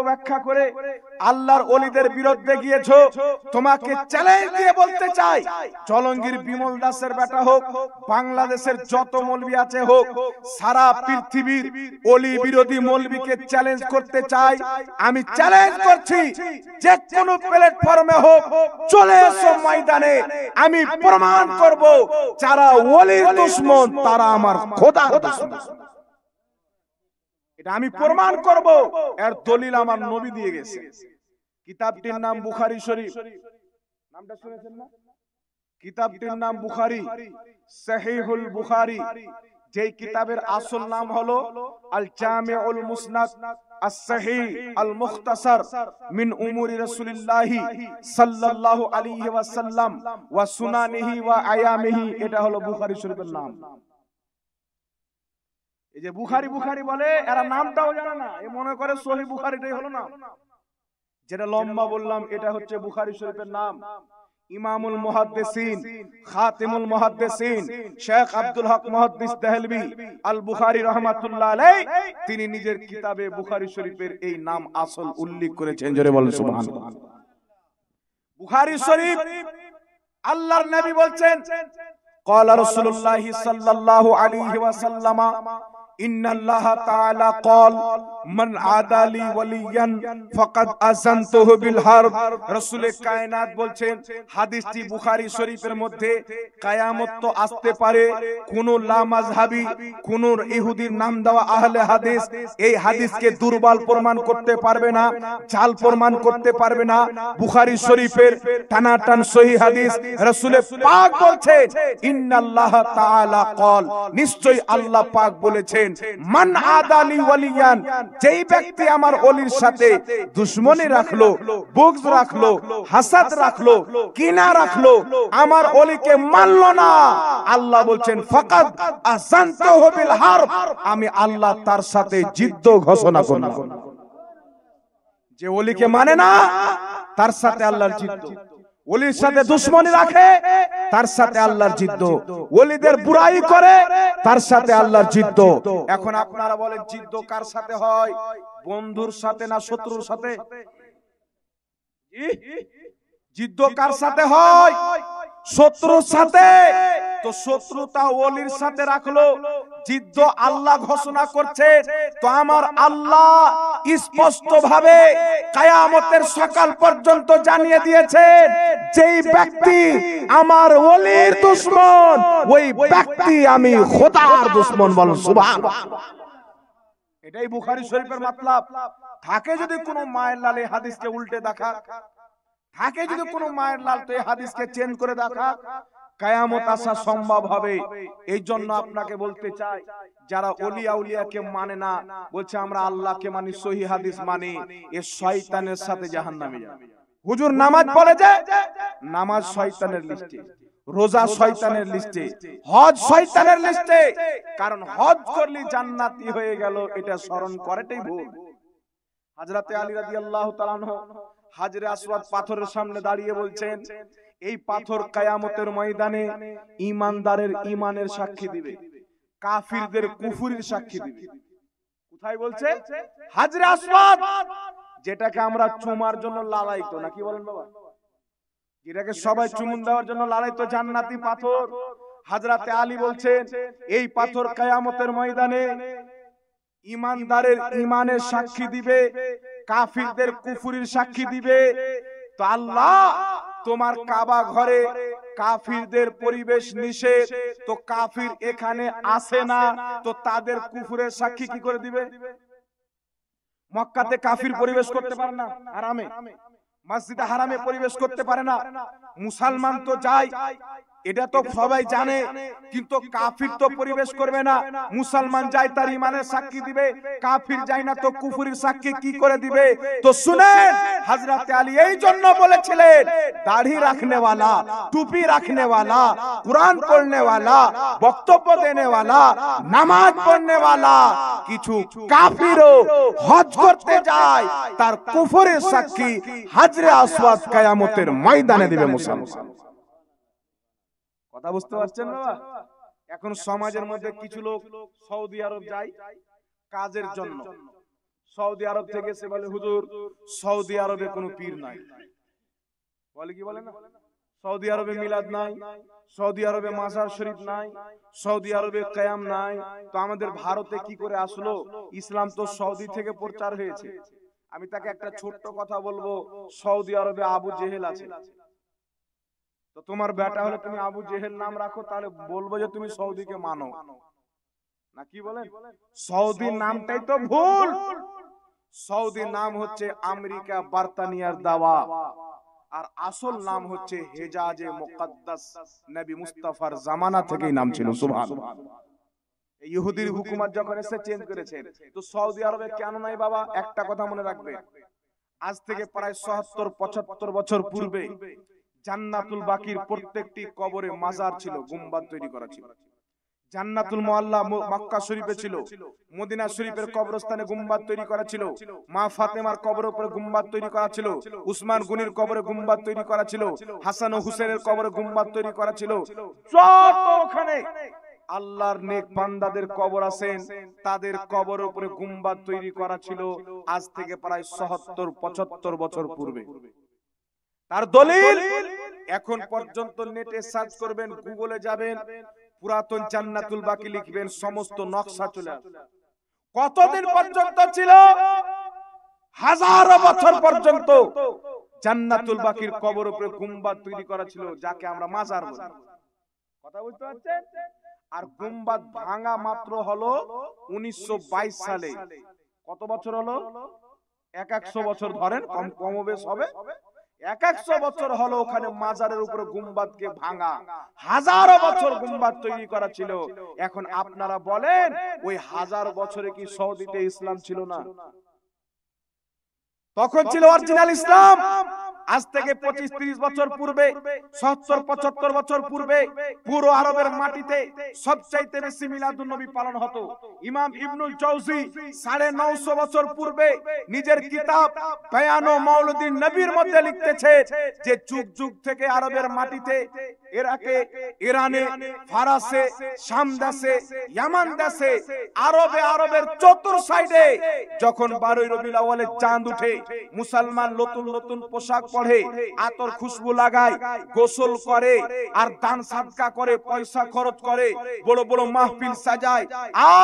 ব্যাখ্যা করে আল্লাহর ওলিদের বিরুদ্ধে গিয়েছো, তোমাকে চ্যালেঞ্জ দিয়ে বলতে চাই, চলঙ্গির বিমল দাসের বেটা হোক, বাংলাদেশের যত মৌলবি আছে হোক, সারা পৃথিবীর ওলি বিরোধী মৌলবিকে চ্যালেঞ্জ করতে চাই। আমি চ্যালেঞ্জ করছি, যে কোনো প্ল্যাটফর্মে হোক, চলে এসো ময়দানে। আমি প্রমাণ করব যারা ওলির দুশমন তারা আমার খোদার দুশমন। এটা আমি প্রমাণ করব, এর দলিল আমার নবী দিয়ে গেছে। কিতাবটির নাম বুখারী শরীফ, নামটা শুনেছেন না? কিতাবটির নাম বুখারী, সহিহুল বুখারী। যেই কিতাবের আসল নাম হলো আল Jamiul Musnad as-sahih al-mukhtasar min umuri rasulillah sallallahu alayhi wa sallam wa sunanihi wa ayamihi। এটা হলো বুখারী শরীফের নাম। এই যে বুখারী বুখারী বলে, এরা নামটাও জানে না, এ মনে করে সহিহ বুখারীটাই হলো না। যেটা লম্বা বললাম এটা হচ্ছে বুখারী শরীফের নাম। ইমামুল মুহাদ্দিসিন, খাতিমুল মুহাদ্দিসিন শেখ আব্দুল হক মুহাদ্দিস দেহলভী আল বুখারী রাহমাতুল্লাহ আলাইহি, তিনি নিজের কিতাবে বুখারী শরীফের এই নাম আসল উল্লেখ করেছেন। জোরে বলেন সুবহানাল্লাহ। বুখারী শরীফ, আল্লাহর নবী বলছেন, ক্বালা রাসূলুল্লাহ সাল্লাল্লাহু আলাইহি ওয়াসাল্লাম, ইন্নাল্লাহা তাআলা ক্বাল মান আদালি ওয়ালিয়ান ফাকাদ আযানতুহু বিল হারব। রাসূলে কায়নাত বলছেন, হাদিসটি বুখারী শরীফের মধ্যে। কিয়ামত তো আসতে পারে, কোন লা মাযহাবী, কোন ইহুদির নাম দেওয়া আহলে হাদিস এই হাদিসকে দুর্বল প্রমাণ করতে পারবে না, জাল প্রমাণ করতে পারবে না। বুখারী শরীফের টানাটান সহিহ হাদিস, রাসূলে পাক বলছেন, ইন্নাল্লাহা তাআলা ক্বাল, নিশ্চয়ই আল্লাহ পাক বলেছেন, মান আদালি ওয়ালিয়ান, যেই ব্যক্তি আমার ওলির সাথে দুশমনি রাখলো, বুগজ রাখলো, হাসাদ রাখলো, কিনা রাখলো, আমার ওলিকে মানলো না, আল্লাহ বলছেন ফাকাদ আযানতুহু বিল হারব, আমি আল্লাহ তার সাথে যুদ্ধ ঘোষণা করলাম। যে ওলিকে মানে না তার সাথে আল্লাহর যুদ্ধ, ওলির সাথে দুশমনি রাখে তার সাথে আল্লাহর যুদ্ধ, ওলিদের বুরাই করে তার সাথে আল্লাহর যুদ্ধ। এখন আপনারা বলেন যুদ্ধ কার সাথে হয়? বন্ধুর সাথে না শত্রুর সাথে? যুদ্ধ কার সাথে হয়? শত্রুর সাথে। তো শত্রুতা ওলির সাথে রাখলো, যুদ্ধ আল্লাহ ঘোষণা করছে। তো আমার আল্লাহ স্পষ্ট ভাবে কিয়ামতের সকাল পর্যন্ত জানিয়ে দিয়েছেন, যেই ব্যক্তি আমার ওলির দুশমন ওই ব্যক্তি আমি খোদার দুশমন। বলেন সুবহানাল্লাহ। এটাই বুখারী শরীফের মাতলাব। থাকে যদি কোনো মায়ের লাল এই হাদিসকে উল্টে দেখা, থাকে যদি কোনো মায়ের লাল তো এই হাদিসকে চেঞ্জ করে দেখা, কিয়ামত আসা সম্ভব হবে। এই জন্য আপনাকে বলতে চাই, যারা ওলি আউলিয়াকে মানে না, বলছে আমরা আল্লাহকে মানি, সহিহ হাদিস মানি, এ শয়তানের সাথে জাহান্নামে যাবে। হুজুর নামাজ পড়ে যে, নামাজ শয়তানের লিস্টে, রোজা শয়তানের লিস্টে, হজ শয়তানের লিস্টে। কারণ হজ করলে জান্নাতি হয়ে গেল, এটা স্মরণ করাটাই ভুল। হযরতে আলী রাদিয়াল্লাহু তাআলা আনহু হাজরে আসওয়াদ পাথরের সামনে দাঁড়িয়ে বলছেন, এই পাথর কিয়ামতের ময়দানে ঈমানদারের ঈমানের সাক্ষী দিবে, কাফিরদের কুফরির সাক্ষী দিবে। কোথায় বলছে? হাজরে আসওয়াদ, যেটাকে আমরা চুমার জন্য লালাইতো, নাকি বলেন বাবা? যেটাকে সবাই চুমুন দেওয়ার জন্য লালাইতো, জান্নাতি পাথর। হযরতে আলী বলছেন, এই পাথর কিয়ামতের ময়দানে ঈমানদারের ঈমানের সাক্ষী দিবে, কাফিরদের কুফরির সাক্ষী দিবে। তো আল্লাহ তোমার কাবা ঘরে কাফিরদের পরিবেশ নিষেধ, তো কাফির এখানে আসে না, তো তাদের কুফরের সাক্ষী কি করে দিবে? মক্কাতে কাফির পরিবেশ করতে পারে না হারামে, মসজিদে হারামে পরিবেশ করতে পারে না। মুসলমান তো যায়, এটা তো সবাই জানে, কিন্তু কাফির তো পরিবেশ করবে না। মুসলমান যায় তার ঈমানের সাক্ষী দিবে, কাফির যায় না, তো কুফরির সাক্ষী কি করে দিবে? তো শুনেন, হযরত আলী এই জন্য বলেছিলেন, দাড়ি রাখনে वाला, টুপি রাখনে वाला, কুরআন পড়নে वाला, বক্তব্য দেনে वाला, নামাজ পড়নে वाला কিছু কাফিরও হজ করতে যায়, তার কুফরের সাক্ষী হাজরে আসওয়াদ কিয়ামতের ময়দানে দিবে মুসলমান। কথা বুঝতে পারছেন না? এখন সমাজের মধ্যে কিছু লোক সৌদি আরব যায় কাজের জন্য, সৌদি আরব থেকে এসে বলে হুজুর সৌদি আরবে কোনো পীর নাই, বলে কি বলে না, সৌদি আরবে মিলাদ নাই, সৌদি আরবে মাজার শরীফ নাই, সৌদি আরবে কিয়াম নাই, তো আমাদের ভারতে কি করে আসলো? ইসলাম তো সৌদি থেকে প্রচার হয়েছে। আমি তাকে একটা ছোট্ট কথা বলবো, সৌদি আরবে আবু জেহেল আছে, তো তোমার বেটা হলে তুমি আবু জেহেল নাম রাখো, তাহলে বলবো যে তুমি সৌদিকে মানো না, কি বলেন? সৌদি নামটাই তো ভুল। সৌদি নাম হচ্ছে আমেরিকা বার্তানিয়ার দাওয়া, আর আসল নাম হচ্ছে হেজাজে মুকদ্দাস, নবী মুস্তাফার জামানা থেকেই নাম ছিল। সুবহানাল্লাহ। ইহুদির হুকুমত যখন এসে চেঞ্জ করেছেন, তো সৌদি আরবে কেন নাই বাবা? একটা কথা মনে রাখবে, আজ থেকে প্রায় ৭০-৭৫ বছর পূর্বে জান্নাতুল বাকির প্রত্যেকটি কবরে মাজার ছিল, গুম্বাদ তৈরি করা ছিল। জান্নাতুল মুআল্লা মক্কা শরীফে ছিল, মদিনা শরীফের কবরস্থানে গুম্বাদ তৈরি করা ছিল, মা ফাতেমার কবরের উপরে গুম্বাদ তৈরি করা ছিল, উসমান গনির কবরে গুম্বাদ তৈরি করা ছিল, হাসান ও হুসেনের কবরে গুম্বাদ তৈরি করা ছিল। যত ওখানে আল্লাহর নেক বান্দাদের কবর আছেন, তাদের কবরের উপরে গুম্বাদ তৈরি করা ছিল আজ থেকে প্রায় ৭০-৭৫ বছর পূর্বে। তার দলিল এখন পর্যন্ত নেটে সার্চ করবেন, গুগলে যাবেন, পুরাতন জান্নাতুল বাকি লিখবেন, সমস্ত নকশা চলে আসবে। কতদিন পর্যন্ত ছিল? হাজারো বছর পর্যন্ত জান্নাতুল বাকির কবর উপরে গুম্বাদ তৈরি করা ছিল, যাকে আমরা মাজার বলি। কথা বুঝতে পারছেন? আর গুম্বাদ ভাঙা মাত্র হলো 1922 সালে। কত বছর হলো? 100 বছর ধরেন, কমবেশ হবে। 100 বছর হলো ওখানে মাজারের উপরে গুম্বাদকে ভাঙা, হাজারো বছর গুম্বাদ তৈরি করা ছিল। এখন আপনারা বলেন, ওই 1000 বছরে কি সৌদিতে ইসলাম ছিল না? তখন ছিল অরিজিনাল ইসলাম। আজ থেকে 25-30 বছর পূর্বে, 70-75 বছর পূর্বে পুরো আরবের মাটিতে সবচাইতে বেশি মিলাদুন নবী পালন হতো। ইমাম ইবনুল জাওজি 950 বছর পূর্বে নিজের কিতাব বায়ান মাউলিদিন নবীর মধ্যে লিখতেছে যে যুগ যুগ থেকে আরবের মাটিতে, ইরাকে, ইরানে, ফারাসে, শাম দেশে, ইয়ামান দেশে, আরবের চতুর সাইডে যখন 12 রবিউল আউয়ালে চাঁদ উঠে, মুসলমান নতুন নতুন পোশাক পরে, আতর খুশবু লাগায়, গোসল করে, আর দান সাদকা করে, পয়সা খরচ করে, বড় বড় মাহফিল সাজায়,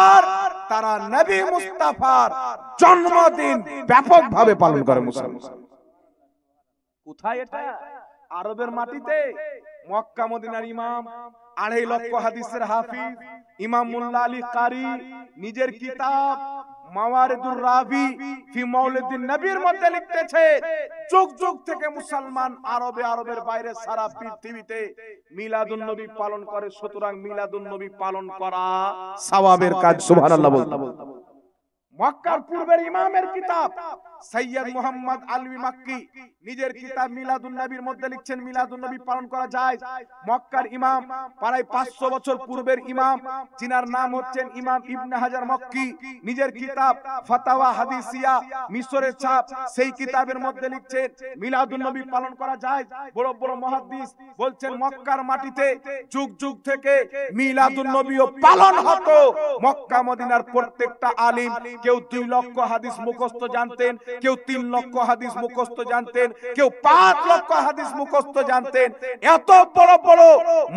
আর তারা নবী মুস্তাফার জন্মদিন ব্যাপকভাবে পালন করে মুসলমান। কোথায় এটা? আরবের মাটিতে। মক্কা মদিনার ইমাম, 2.5 লক্ষ হাদিসের হাফিজ ইমাম মুল্লা আলী কারি নিজের কিতাব মাওয়ারিদুর রাবি ফি মাউলিদিন নবীর মধ্যে লিখতেছে, যুগ যুগ থেকে মুসলমান আরবের বাইরে সারা পৃথিবীতে মিলাদুন নবী পালন করে। সুতরাং মিলাদুন নবী পালন করা সওয়াবের কাজ। সুবহানাল্লাহ বলতে। মক্কার পূর্বের ইমামের কিতাব সৈয়দ মুহাম্মদ আলভী মক্কি নিজের কিতাব মিলাদুন নবীর মধ্যে লিখছেন মিলাদুন নবী পালন করা যায়। মক্কার ইমাম, প্রায় 500 বছর পূর্বের ইমাম, যিনার নাম হচ্ছেন ইমাম ইবনে হাজার মক্কি, নিজের কিতাব ফাতাওয়া হাদিসিয়া মিশরের ছাপ, সেই কিতাবের মধ্যে লিখছেন মিলাদুন নবী পালন করা যায়। বড় বড় মুহাদ্দিস বলছেন মক্কার মাটিতে যুগ যুগ থেকে মিলাদুন নবীও পালন হতো। মক্কা মদিনার প্রত্যেকটা আলিম, কেউ 2 লক্ষ হাদিস মুখস্থ জানতেন, কেউ 3 লক্ষ হাদিস মুখস্থ জানতেন, কেউ 5 লক্ষ হাদিস মুখস্থ জানতেন। এত বড় বড়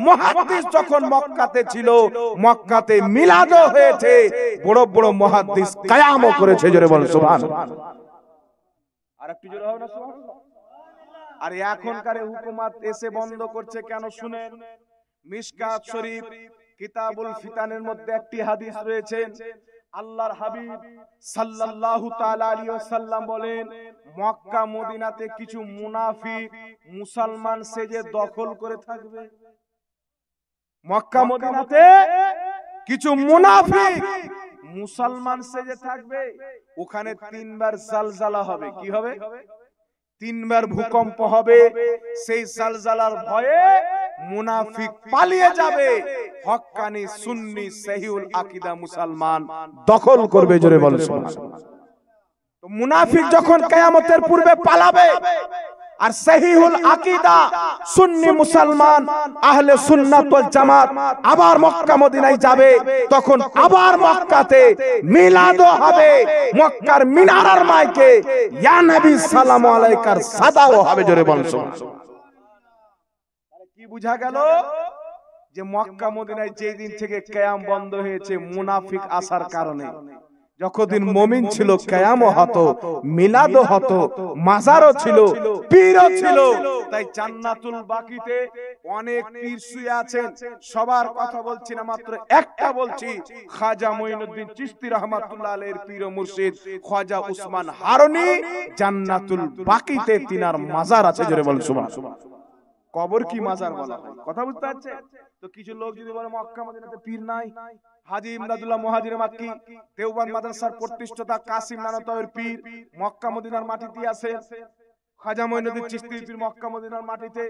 মুহাদ্দিস যখন মক্কাতে ছিল, মক্কাতে মিলাদও হয়েছে, বড় বড় মুহাদ্দিস কিয়ামও করেছে। জোরে বলেন সুবহানাল্লাহ। আরেকটু জোরে হবে না সুবহানাল্লাহ? আর এখনকার হুকুমত এসে বন্ধ করছে কেন শুনেন। মিশকাত শরীফ কিতাবুল ফিতানের মধ্যে একটি হাদিস রয়েছে, আল্লাহর হাবিব সাল্লাল্লাহু তাআলা আলাইহি ওয়াসাল্লাম বলেন, মক্কা মদিনাতে কিছু মুনাফিক মুসলমান সেজে দখল করে থাকবে। মক্কা মদিনাতে কিছু মুনাফিক মুসলমান সেজে থাকবে। ওখানে 3 বার জালজালা হবে। কি হবে? 3 বার ভূকম্প হবে। সেই জালজালার ভয়ে মুনাফিক পালিয়ে যাবে, হক্কানি সুন্নি সহিউল আকীদা মুসলমান দখল করবে। জোরে বলেন সুবহানাল্লাহ। তো মুনাফিক যখন কিয়ামতের পূর্বে পালাবে আর সহিহুল আকীদা সুন্নি মুসলমান আহলে সুন্নাত ওয়াল জামাত আবার মক্কা মদিনায় যাবে, তখন আবার মক্কাতে মিলাদও হবে, মক্কার মিনারার মাইকে ইয়া নবী সালামু আলাইকার সাদাও হবে। জোরে বলুন সুবহানাল্লাহ। তাহলে কি বুঝা গেল যে মক্কা মদিনায় যেই দিন থেকে কিয়াম বন্ধ হয়েছে মুনাফিক আসার কারণে। যতদিন মুমিন ছিল কিয়ামও হতো, মিলাদও হতো, মাজারও ছিল, পীরও ছিল। তাই জান্নাতুল বাকিতে অনেক পীর শুয়ে আছেন। সবার কথা বলছি না, মাত্র একটা বলছি, খাজা মঈনুদ্দিন চিশতি রাহমাতুল্লাহ আলাইহির পীর ও মুর্শিদ খাজা উসমান হারুনি জান্নাতুল বাকিতে তিনার মাজার আছে। জোরে বলুন সুবহানাল্লাহ। কবর কি মাজার বলা হয়, কথা বুঝতে পারছেন তো? কিছু লোক যদি বলে মক্কা মদিনাতে পীর নাই, হাজী ইমদাদুল্লাহ মুহাজির মাক্কি দেওবন্দ মাদ্রাসার প্রতিষ্ঠাতা কাসিম নানতাওয়ের পীর মক্কা মদিনার মাটিতে আছে, খাজা মঈনুদ্দিন চিশতির পীর মক্কা মদিনার মাটিতে,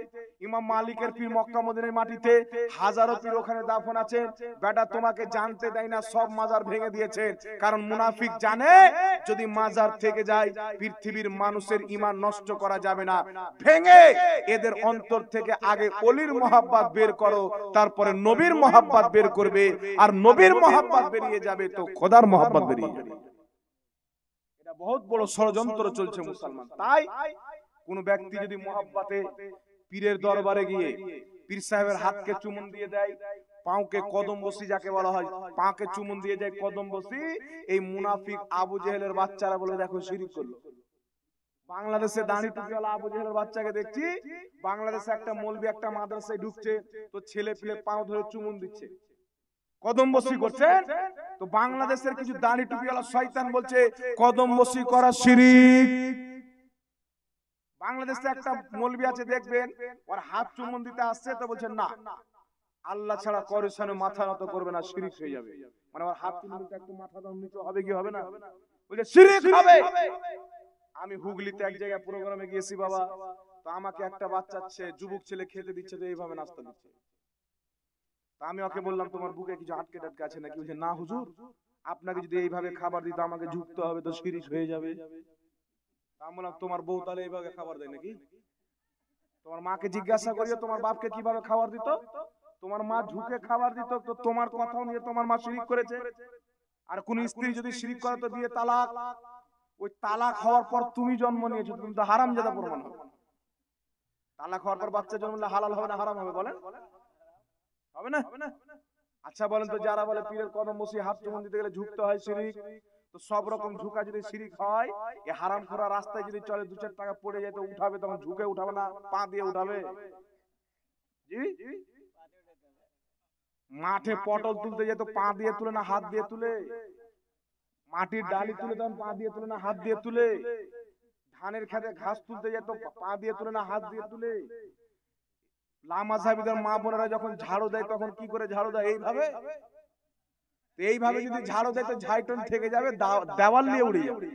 ইমাম মালিকের পীর মক্কা মদিনার মাটিতে, হাজারো পীর ওখানে দাফন আছে। বেটা তোমাকে জানতে দেয় না, সব মাজার ভেঙে দিয়েছে। কারণ মুনাফিক জানে যদি মাজার থেকে যায় পৃথিবীর মানুষের ঈমান নষ্ট করা যাবে না, ভেঙে এদের অন্তর থেকে আগে ওলির মহব্বত বের করো, তারপরে নবীর মহব্বত বের করবে, আর নবীর মহব্বত বেরিয়ে যাবে তো খোদার মহব্বত বেরিয়ে যাবে। এটা বহুত বড় ষড়যন্ত্র চলছে মুসলমান। তাই কোন ব্যক্তি যদি মহব্বতে পীরের দরবারে গিয়ে পীর সাহেবের হাতকে চুমুন দিয়ে দেয়, পাঁকে কদম বসি যাকে বলা হয়, পাঁকে চুমুন দিয়ে যায় কদম বসি, এই মুনাফিক আবু জেহেলের বাচ্চারা বলে দেখো শিরক করলো। বাংলাদেশে দাঁড়ি টুপিওয়ালা আবু জেহেলের বাচ্চাকে দেখছি, বাংলাদেশে একটা মৌলবি একটা মাদ্রাসায় ঢুকছে তো ছেলে পিলে পাও ধরে চুমুন দিচ্ছে, কদম বসি করছে। তো বাংলাদেশের কিছু দাঁড়ি টুপিওয়ালা শয়তান বলছে কদম বসি করা শিরক। বাংলাদেশে একটা মৌলবি আছে দেখবেন, ওর হাত চুম্বন দিতে আসছে তো বলছেন না আল্লাহ ছাড়া কারোর সামনে মাথা নত করবে না, শিরক হয়ে যাবে। মানে ওর হাত চুম্বন দিতে একটু মাথা নিচু হবে কি হবে না, বলছে শিরক হবে। আমি হুগলিতে এক জায়গায় প্রোগ্রামে গিয়েছি বাবা, তো আমাকে একটা বাচ্চা যুবক ছেলে খেতে দিচ্ছে, তো এইভাবে নাস্তা দিচ্ছে। তো আমি ওকে বললাম তোমার বুকে কিছু আটকে টাটকে আছে নাকি? বলছে না হুজুর, আপনাকে যদি এইভাবে খাবার দিতে আমাকে ঝুঁকতে হবে তো শিরক হয়ে যাবে। তোমার বউ তাহলে এইভাবে খাবার দেয় নাকি? তোমার মাকে জিজ্ঞাসা করিও তোমার বাপকে কিভাবে খাবার দিত, তোমার মা ঝুঁকে খাবার দিত, তো তোমার কথাও নিয়ে তোমার মা শিরক করেছে। আর কোন স্ত্রী যদি শিরক করে তো বিয়ে তালাক। ওই তালাক হওয়ার পর তুমি জন্ম নিয়েছো, তুমি তো হারামজাদা প্রমাণ হবে। তালাক হওয়ার পর বাচ্চা জন্মলে হালাল হবে না হারাম হবে বলেন? হবে না? আচ্ছা বলেন তো, যারা বলে পীরের কদম বসি হাত চুমুন দিতে গেলে ঝুঁকতে হয় শিরক, তো সব রকম ঝুঁকা যদি শিরক হয়, এই হারামখোরা রাস্তায় যদি চলে 2-4 টাকা পড়ে যায় তো উঠাবে, তখন ঝুঁকে উঠাবে না পা দিয়ে উঠাবে? জি, মাঠে পটল তুলতে যেত পা দিয়ে তুলে না হাত দিয়ে তুলে? মাটির ডালি তুলে তখন পা দিয়ে তুলে না হাত দিয়ে তুলে? ধানের খেতে ঘাস তুলতে যেত পা দিয়ে তুলে না হাত দিয়ে তুলে? লামা সাহেবদের মা বোনেরা যখন ঝাড়ু দেয় তখন কি করে ঝাড়ু দেয়? এইভাবে। এইভাবে যদি ঝাড়ু দেয় তো ঝাইটন থেকে যাবে, দেওয়াল নিয়ে উড়ে যাবে।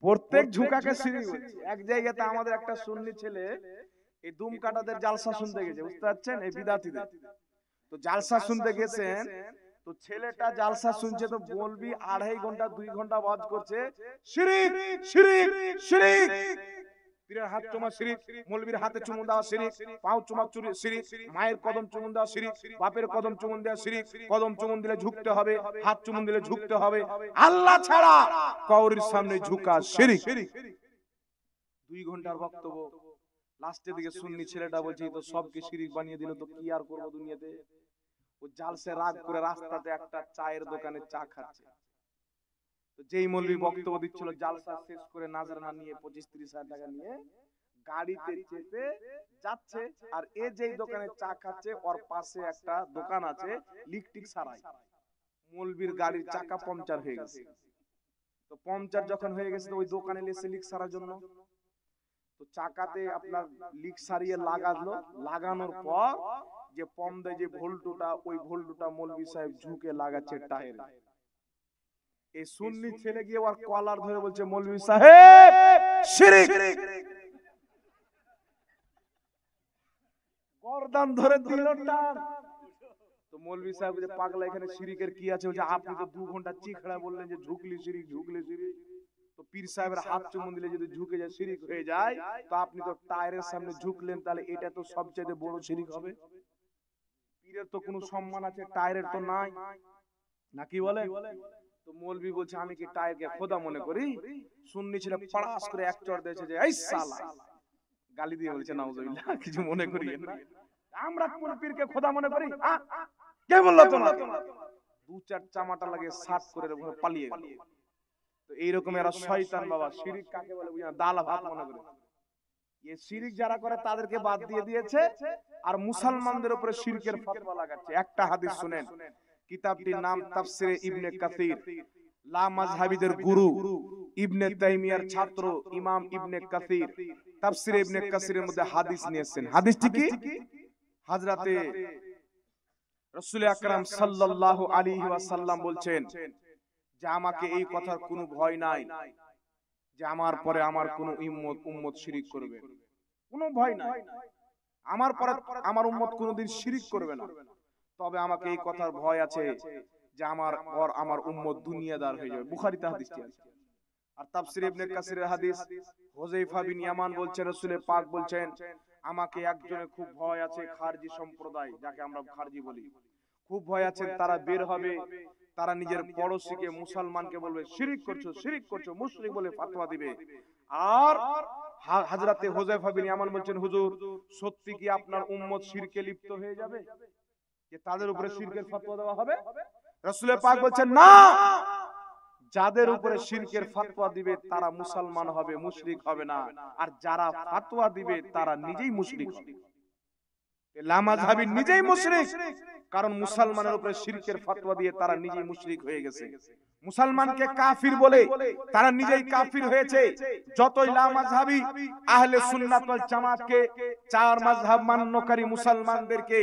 প্রত্যেক ঝুঁকাকে শিরক হচ্ছে। এক জায়গাতে আমাদের একটা সুন্নি ছেলে এই দুম কাটাদের জালসা শুনতে গেছে, বুঝতে পারছেন, এই বিদাতিদের। তো জালসা শুনতে গেছেন, তো ছেলেটা জালসা শুনছে, তো বলবি 2.5 ঘন্টা 2 ঘন্টা ওয়াজ করছে শিরক শিরক শিরক। পীরের হাত চুমা শিরক, মৌলবীর হাতে চুমুন দেওয়া শিরক, পাও চুমা চুরি শিরক, মায়ের কদম চুমুন দেওয়া শিরক, বাপের কদম চুমুন দেওয়া শিরক। কদম চুমুন দিলে ঝুঁকতে হবে, হাত চুমুন দিলে ঝুঁকতে হবে, আল্লাহ ছাড়া কাউরির সামনে ঝুঁকা শিরক। 2 ঘন্টার বক্তব্য, লাস্টের দিকে সুন্নি ছেলেটা বলছে তো সবকে শিরক বানিয়ে দিল, তো কি আর করবো দুনিয়াতে। ও জালসে রাগ করে রাস্তাতে একটা চায়ের দোকানে চা খাচ্ছে। তো যেই মৌলবী বক্তব্য দিচ্ছিল, জালসা শেষ করে নাজরানা নিয়ে 25-30 হাজার টাকা নিয়ে গাড়িতে চেপে যাচ্ছে, আর এ যেই দোকানে চা খাচ্ছে ওর পাশে একটা দোকান আছে লিকটিক সারাই। মৌলবীর গাড়ির চাকা পাংচার হয়ে গেছে। তো পাংচার যখন হয়ে গেছে, ওই দোকানে এসে লিক সারার জন্য, তো চাকাতে আপনার লিক সারিয়ে লাগালো। লাগানোর পর যে পম দেয় যে ভোল্টুটা, ওই ভোল্টুটা মৌলবী সাহেব ঝুঁকে লাগাচ্ছে টায়ারে। এই সুন্নি ছেলে গিয়ে ওর কলার ধরে বলছে মৌলবী সাহেব শিরক। গর্দান ধরে দিল টান। তো মৌলবী সাহেব যে পাগলা এখানে শিরকের কি আছে? বলছে আপনি তো 2 ঘন্টা চিখড়া বললেন যে ঝুকলি শিরক ঝুকলি শিরক। তো পীর সাহেবের হাত চুমু দিলে যদি ঝুঁকে যায় শিরিক হয়ে যায়, তো আপনি তো টায়ারের সামনে ঝুঁকলেন, তাহলে এটা তো সবচেয়ে বড় শিরিক হবে। পীরের তো কোনো সম্মান আছে, টায়ারের তো নাই, নাকি বলে? তো মৌলবি বলছে আমি কি টায়ারকে খোদা মনে করি? সুন্নি ছেলে পাড়াস করে এক চড় দিয়েছে যে এই শালা, গালি দিয়ে বলছে নাউজুবিল্লাহ, কিছু মনে করিয়েন না, আমরা কোন পীরকে খোদা মনে করি? কে বললো তোমার? দু চার চামাটা লাগে সাত করে পালিয়ে গেল। তো এইরকম এরা শয়তান বাবা। শিরিক কাকে বলে বুঝা, ডাল ভাত মনে করে। এই শিরিক যারা করে তাদেরকে বাদ দিয়ে দিয়েছে, আর মুসলমানদের উপরে শিরকের ফতোয়া লাগাচ্ছে। একটা হাদিস শুনেন, কিতাবটির নাম তাফসিরে ইবনে কাসির। লা মাযহাবিদের গুরু ইবনে তাইমিয়ার ছাত্র ইমাম ইবনে কাসির তাফসিরে ইবনে কাসিরের মধ্যে হাদিস নিয়েছেন। হাদিসটি কি? হযরতে রাসূল আকরাম সাল্লাল্লাহু আলাইহি ওয়াসাল্লাম বলছেন যে আমাকে এই কথার কোনো ভয় নাই যে আমার পরে আমার কোন উম্মত শিরিক করবে, কোনো ভয় নাই। আমার পরে আমার উম্মত কোনদিন শিরিক করবে না। তবে আমাকে এই কথার ভয় আছে যে আমার পর আমার উম্মত দুনিয়াদার হয়ে যাবে। বুখারীতে হাদিসটি আছে। আর তাফসীর ইবনে কাসিরের হাদিস, হুযায়ফা বিন ইয়ামান বলছেন রাসূল পাক বলছেন আমাকে একজনের খুব ভয় আছে, খারজি সম্প্রদায় যাকে আমরা খারজি বলি, খুব ভয় আছে, তারা বের হবে, তারা নিজের পড়োশীকে মুসলমানকে বলবে শিরিক করছো শিরিক করছো, মুশরিক বলে ফতোয়া দিবে। আর হযরতে হুযায়ফা বিন ইয়ামান বলছেন হুজুর সত্যি কি আপনার উম্মত শিরকে লিপ্ত হয়ে যাবে, যে তাদের উপরে শিরকের ফতোয়া দেওয়া হবে? রাসূল পাক বলছেন না, যাদের উপরে শিরকের ফতোয়া দিবে তারা মুসলমান হবে, মুশরিক হবে না। আর যারা ফতোয়া দিবে তারা নিজেই মুশরিক হবে। লামাযহাবী নিজেই মুশরিক, কারণ মুসলমানের উপরে শিরকের ফতোয়া দিয়ে তারা নিজেই মুশরিক হয়ে গেছে। মুসলমানকে কাফির বলে তারা নিজেই কাফির হয়েছে। যতই লামাযহাবী আহলে সুন্নাত ওয়াল জামাতকে চার মাযহাব মান্যকারী মুসলমানদেরকে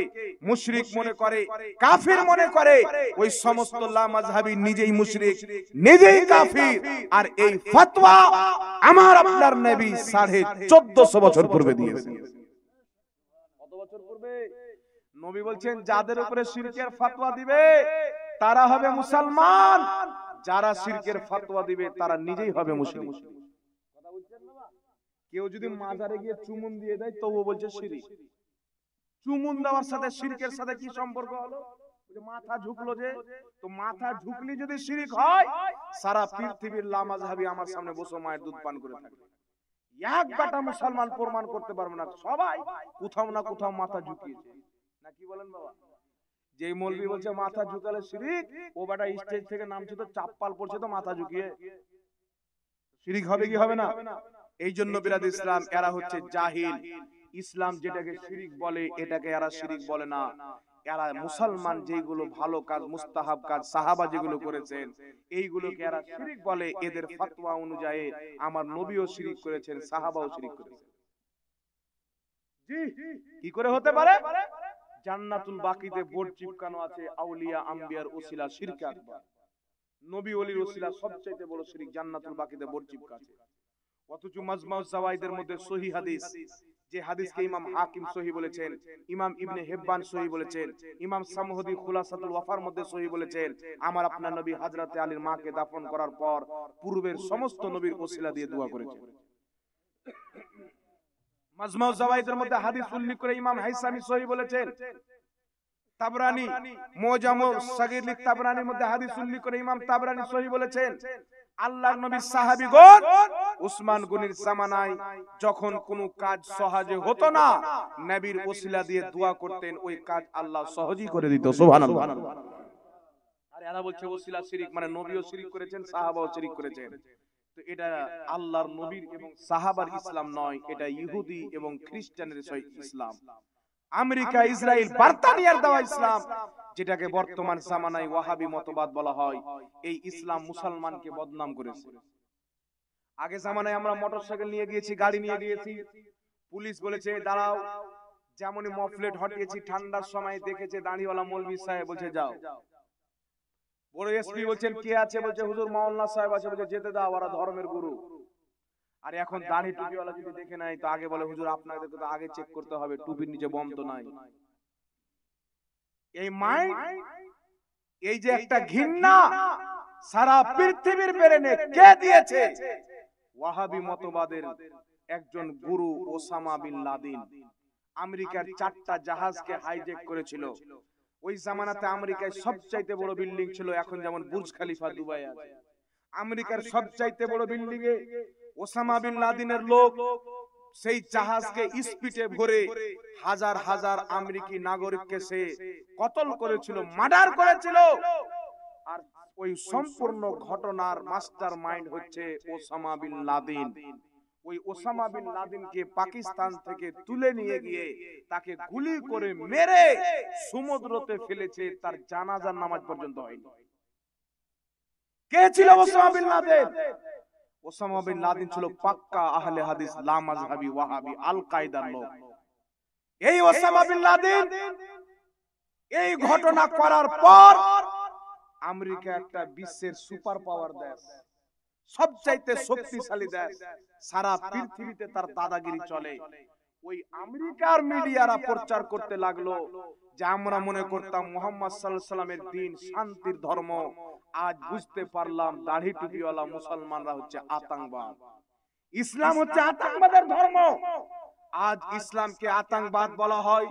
মুশরিক মনে করে, কাফির মনে করে, ওই সমস্ত লামাযহাবী নিজেই মুশরিক, নিজেই কাফির। আর এই ফতোয়া আমার আপনার নবী 1450 বছর পূর্বে দিয়েছেন। কত বছর পূর্বে? নবী বলছেন যাদের উপরে শিরকের ফতোয়া দিবে তারা হবে মুসলমান, যারা শিরকের ফতোয়া দিবে তারা নিজেই হবে মুশরিক। কথা বুঝছেন না? কেউ যদি মাজারে গিয়ে চুমুন দিয়ে দেয় তবুও বলছে শিরক। চুমুন দেওয়ার সাথে শিরকের সাথে কি সম্পর্ক হলো? যে মাথা ঝুঁকলো, যে তো মাথা ঝুঁকলি যদি শিরক হয়, সারা পৃথিবীর লামাযহাবী আমার সামনে বসে মায়ের দুধ পান করে থাকে, এক বাটা মুসলমান প্রমাণ করতে পারবে না, সবাই কোথাও না কোথাও মাথা ঝুঁকিয়েছে। না কি বলেন বাবা? যেই মৌলবি বলছে মাথা ঝুঁকালে শিরিক, ও বেটা স্টেজ থেকে নামছে তো চাপ্পাল পড়ছে তো মাথা ঝুঁকিয়ে, শিরিক হবে কি হবে না? এই জন্য বিরাদ ইসলাম এরা হচ্ছে জাহিল। ইসলাম যেটাকে শিরিক বলে এটাকে এরা শিরিক বলে না। এরা মুসলমান যেগুলো ভালো কাজ, মুস্তাহাব কাজ সাহাবা যেগুলো করেছেন এইগুলোকে এরা শিরিক বলে। এদের ফতোয়া অনুযায়ী আমার নবীও শিরিক করেছেন, সাহাবাও শিরিক করেছেন। জি, কি করে হতে পারে? জান্নাতুল বাকিতে বোর্ড চিপকানো আছে আউলিয়া আম্বিয়ার ওসিলা শিরক আকবার। নবী ওলির ওসিলা সবচেয়ে বড় শিরক, জান্নাতুল বাকিতে বোর্ড চিপকা আছে। অথচ মাজমাউজ জাওয়াইদের মধ্যে সহিহ হাদিস, যে হাদিসকে ইমাম হাকিম সহিহ বলেছেন, ইমাম ইবনে হিব্বান সহিহ বলেছেন, ইমাম সামহুদি খুলাসাতুল ওয়াফার মধ্যে সহিহ বলেছেন, আমার আপনার নবী হযরতে আলীর মাকে দাফন করার পর পূর্বের সমস্ত নবীর ওসিলা দিয়ে দোয়া করেছেন। মাজমাউজ জাওয়াইদের মধ্যে হাদিস উল্লেখ করে ইমাম হাইসামি সহিহ বলেছেন। তাবরানী মুজামুল সাগীর লিখ তাবরানীর মধ্যে হাদিস উল্লেখ করে ইমাম তাবরানী সহিহ বলেছেন, আল্লাহর নবীর সাহাবীগণ উসমান গনির জামানায় যখন কোনো কাজ সহজে হতো না, নবীর ওসিলা দিয়ে দোয়া করতেন, ওই কাজ আল্লাহ সহজই করে দিত। সুবহানাল্লাহ। আর এরা বলছে ওসিলা শিরক, মানে নবীও শিরক করেছেন, সাহাবাও শিরক করেছেন। তো এটা আল্লাহর নবীর এবং সাহাবার ইসলাম নয়, এটা ইহুদি এবং খ্রিস্টানের ইসলাম। আমেরিকা, ইসরায়েল, বার্তানিয়ার দেওয়া ইসলাম, যেটাকে বর্তমান জামানায় ওয়াহাবি মতবাদ বলা হয়, এই ইসলাম মুসলমানকে বদনাম করেছে। আগে জামানায় আমরা মোটরসাইকেল নিয়ে গিয়েছি, গাড়ি নিয়ে গিয়েছি, পুলিশ বলেছে দাঁড়াও, যেমনই মফলেট হটিয়েছি ঠান্ডার সময় দেখেছে দাঁড়িওয়ালা মৌলভী সাহেব, বলছে যাও। বড় এসপি বলছেন কে আছে, বলছে হুজুর মাওলানা সাহেব আছে, বলছে যেতে দাও, ওরা ধর্মের গুরু। আর এখন দাড়ি টুপিওয়ালা যদি দেখে নাই তো আগে বলে হুজুর আপনাদেরকে তো আগে চেক করতে হবে, টুপির নিচে বম তো নাই। এই মাইন্ড, এই যে একটা ঘৃণা সারা পৃথিবীর ব্রেনে কে দিয়েছে? ওয়াহাবি মতবাদের একজন গুরু ওসামা বিন লাদেন। আমেরিকার 4টা জাহাজকে হাইজ্যাক করেছিল। ওই জামানাতে আমেরিকায় সবচাইতে বড় বিল্ডিং ছিল, এখন যেমন বুর্জ খলিফা দুবাই আছে। আমেরিকার সবচাইতে বড় বিল্ডিং এ ওসামা বিন লাদেনের লোক সেই জাহাজকে স্পিডে ভরে হাজার হাজার আমেরিকি নাগরিককে সে কতল করেছিল, মার্ডার করেছিল। আর ওই সম্পূর্ণ ঘটনার মাস্টার মাইন্ড হচ্ছে ওসামা বিন লাদেন। ওই ওসামা বিন লাদেনকে পাকিস্তান থেকে তুলে নিয়ে গিয়ে তাকে গুলি করে মেরে সমুদ্রতে ফেলেছে, তার জানাজার নামাজ পর্যন্ত হয়নি। কে ছিল Osama bin Laden? Osama bin Laden ছিল পাক্কা আহলে হাদিস, লা মাযহাবি, ওয়াহাবি, আল কায়দার লোক। এই ওসামা বিন লাদেন এই ঘটনা করার পর আমেরিকা একটা বিশ্বের সুপার পাওয়ার দেশ, সবচাইতে শক্তিশালী দেশ, সারা পৃথিবীতে তার দাদাগিরি চলে। ওই আমেরিকার মিডিয়ারা প্রচার করতে লাগলো যে আমরা মনে করতাম মুহাম্মদ সাল্লাল্লাহু আলাইহি ওয়াসাল্লামের দ্বীন শান্তির ধর্ম, আজ বুঝতে পারলাম দাড়ি টুপিওয়ালা মুসলমানরা হচ্ছে আতঙ্কবাদ, ইসলাম হচ্ছে আতঙ্কবাদের ধর্ম। আজ ইসলামকে আতঙ্কবাদ বলা হয়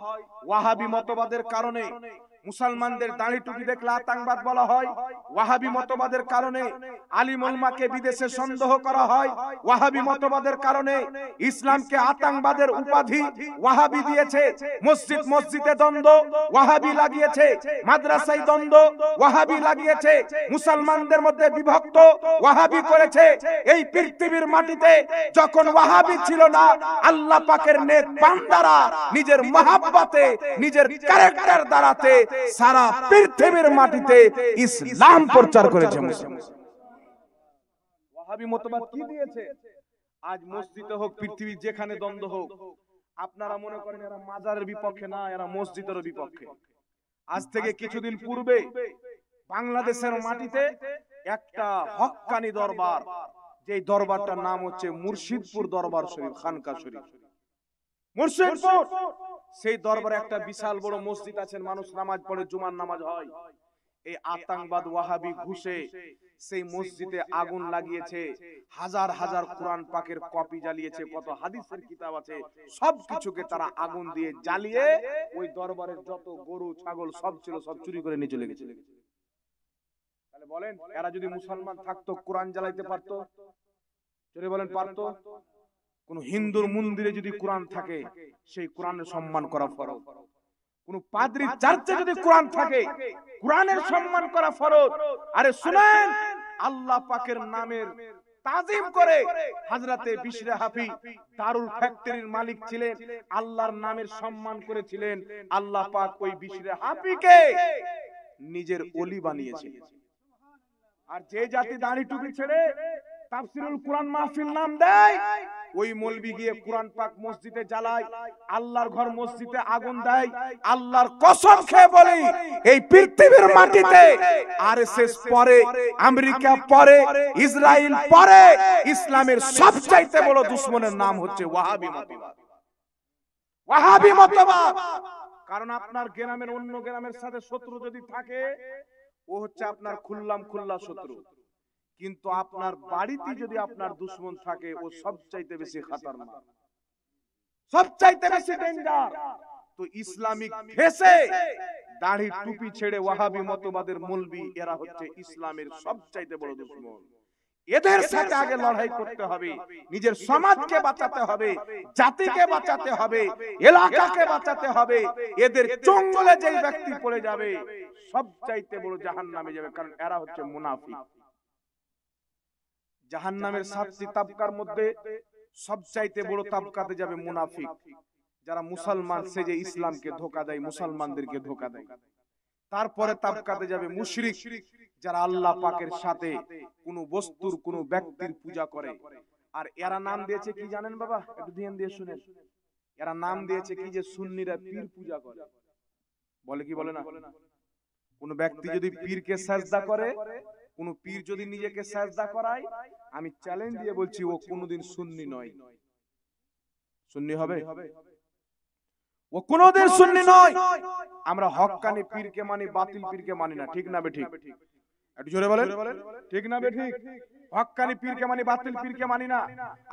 ওয়াহাবি মতবাদের কারণে। মুসলমানদের দাড়ি টুপি দেখলে আতঙ্কবাদ বলা হয় ওয়াহাবি মতবাদের কারণে। আলিম উলামাকে বিদেশে সন্দেহ করা হয় ওয়াহাবি মতবাদের কারণে। ইসলামকে আতঙ্কবাদের উপাধি ওয়াহাবি দিয়েছে। মসজিদ মসজিদে দ্বন্দ্ব ওয়াহাবি লাগিয়েছে, মাদ্রাসায় দ্বন্দ্ব ওয়াহাবি লাগিয়েছে, মুসলমানদের মধ্যে বিভক্ত ওয়াহাবি করেছে। এই পৃথিবীর মাটিতে যখন ওয়াহাবি ছিল না, আল্লাহ পাকের নেক বান্দারা নিজের মহব্বতে, নিজের ক্যারেক্টার দ্বারাতে সারা পৃথিবীর মাটিতে ইসলাম প্রচার করেছে। ওয়াহাবি মতবাদ কি দিয়েছে? আজ মসজিদে হোক, পৃথিবীর যেখানে দ্বন্দ্ব হোক, আপনারা মনে করেন এরা মাজারের বিপক্ষে না, এরা মসজিদের বিপক্ষে। আজ থেকে কিছুদিন পূর্বে বাংলাদেশের মাটিতে একটা হক্কানি দরবার, যে দরবারটার নাম হচ্ছে মুর্শিদপুর দরবার শরীফ, খানকা শরীফ মুর্শিদপুর, সেই দরবারে একটা বিশাল বড় মসজিদ আছে, মানুষ নামাজ পড়ে, জুমার নামাজ হয়। এই আতঙ্কবাদ ওয়াহাবি ঘুষে সেই মসজিদে আগুন লাগিয়েছে, হাজার হাজার কোরআন পাকের কপি জ্বালিয়েছে, কত হাদিসের কিতাব আছে, সবকিছুকে তারা আগুন দিয়ে জ্বালিয়ে ওই দরবারের যত গরু ছাগল সব ছিল সব চুরি করে নিয়ে চলে গেছে। তাহলে বলেন, এরা যদি মুসলমান থাকতো কোরআন জ্বালাইতে পারতো? যদি বলেন পারতো? কোন হিন্দুর মন্দিরে যদি কোরআন থাকে, সেই কোরআনের সম্মান করা ফরজ। কোন পাদ্রী চার্চে যদি কোরআন থাকে, কোরআনের সম্মান করা ফরজ। আরে শুনেন, আল্লাহ পাকের নামের তাজিম করে হযরতে বিশরে হাফি দারুল ফ্যাক্টরির মালিক ছিলেন, আল্লাহর নামের সম্মান করেছিলেন। আল্লাহ পাক ওই বিশরে হাফিকে নিজের ওলি বানিয়েছিলেন। আর যে জাতি দাড়ি টুপি ছেড়ে তাফসীরুল কোরআন মাহফিল নাম দেয়, ওই মৌলবি গিয়ে কোরআন পাক মসজিদে জ্বালায়, আল্লাহর ঘর মসজিদে আগুন দেয়। আল্লাহর কসম খেয়ে বলি, এই পৃথিবীর মাটিতে আরএসএস পরে, আমেরিকা পরে, ইসরায়েল পরে, ইসলামের সবচাইতে বড় দুশমনের নাম হচ্ছে ওয়াহাবি মতবাদ। ওয়াহাবি মতবাদ। কারণ আপনার গ্রামের অন্য গ্রামের সাথে শত্রু যদি থাকে, ও হচ্ছে আপনার খুল্লাম খুল্লা শত্রু। কিন্তু আপনার বাড়িতে যদি আপনার দুশমন থাকে, ও সবচাইতে বেশি খতরনাক, সবচাইতে বেশি ডেঞ্জার। তো ইসলামিক ফেসে দাড়ি টুপি ছেড়ে ওয়াহাবি মতবাদের মৌলবি, এরা হচ্ছে ইসলামের সবচাইতে বড় দুশমন। এদের সাথে আগে লড়াই করতে হবে, নিজের সমাজকে বাঁচাতে হবে, জাতিকে বাঁচাতে হবে, এলাকাকে বাঁচাতে হবে। এদের চঙ্গলে যেই ব্যক্তি পড়ে যাবে, সবচাইতে বড় জাহান্নামে যাবে, কারণ এরা হচ্ছে মুনাফিক। জাহান্নামের 7টি তাবকার মধ্যে সবচাইতে বড় তাবকাতে যাবে মুনাফিক, যারা মুসলমান সেজে ইসলামকে ধোঁকা দেয়, মুসলমানদেরকে ধোঁকা দেয়। তারপরে তাবকাতে যাবে মুশরিক, যারা আল্লাহ পাকের সাথে কোন বস্তুর, কোন ব্যক্তির পূজা করে। আর এরা নাম দিয়েছে কি জানেন বাবা? একটু ধ্যান দিয়ে শুনেন। এরা নাম দিয়েছে কি, যে সুন্নিরা পীর পূজা করে। বলে কি বলে না? কোন ব্যক্তি যদি পীরকে সাজদা করে, কোন পীর যদি নিজেকে সাজদা করায়, আমি চ্যালেঞ্জ দিয়ে বলছি, ও কোনদিন সুন্নি নয়। সুন্নি হবে? ও কোনদিন সুন্নি নয়। আমরা হক্কানি পীরকে মানি, বাতিল পীরকে মানি না, ঠিক না বেঠিক? একটু জোরে বলেন, ঠিক না বেঠিক? হক্কানি পীরকে মানি, বাতিল পীরকে মানি না।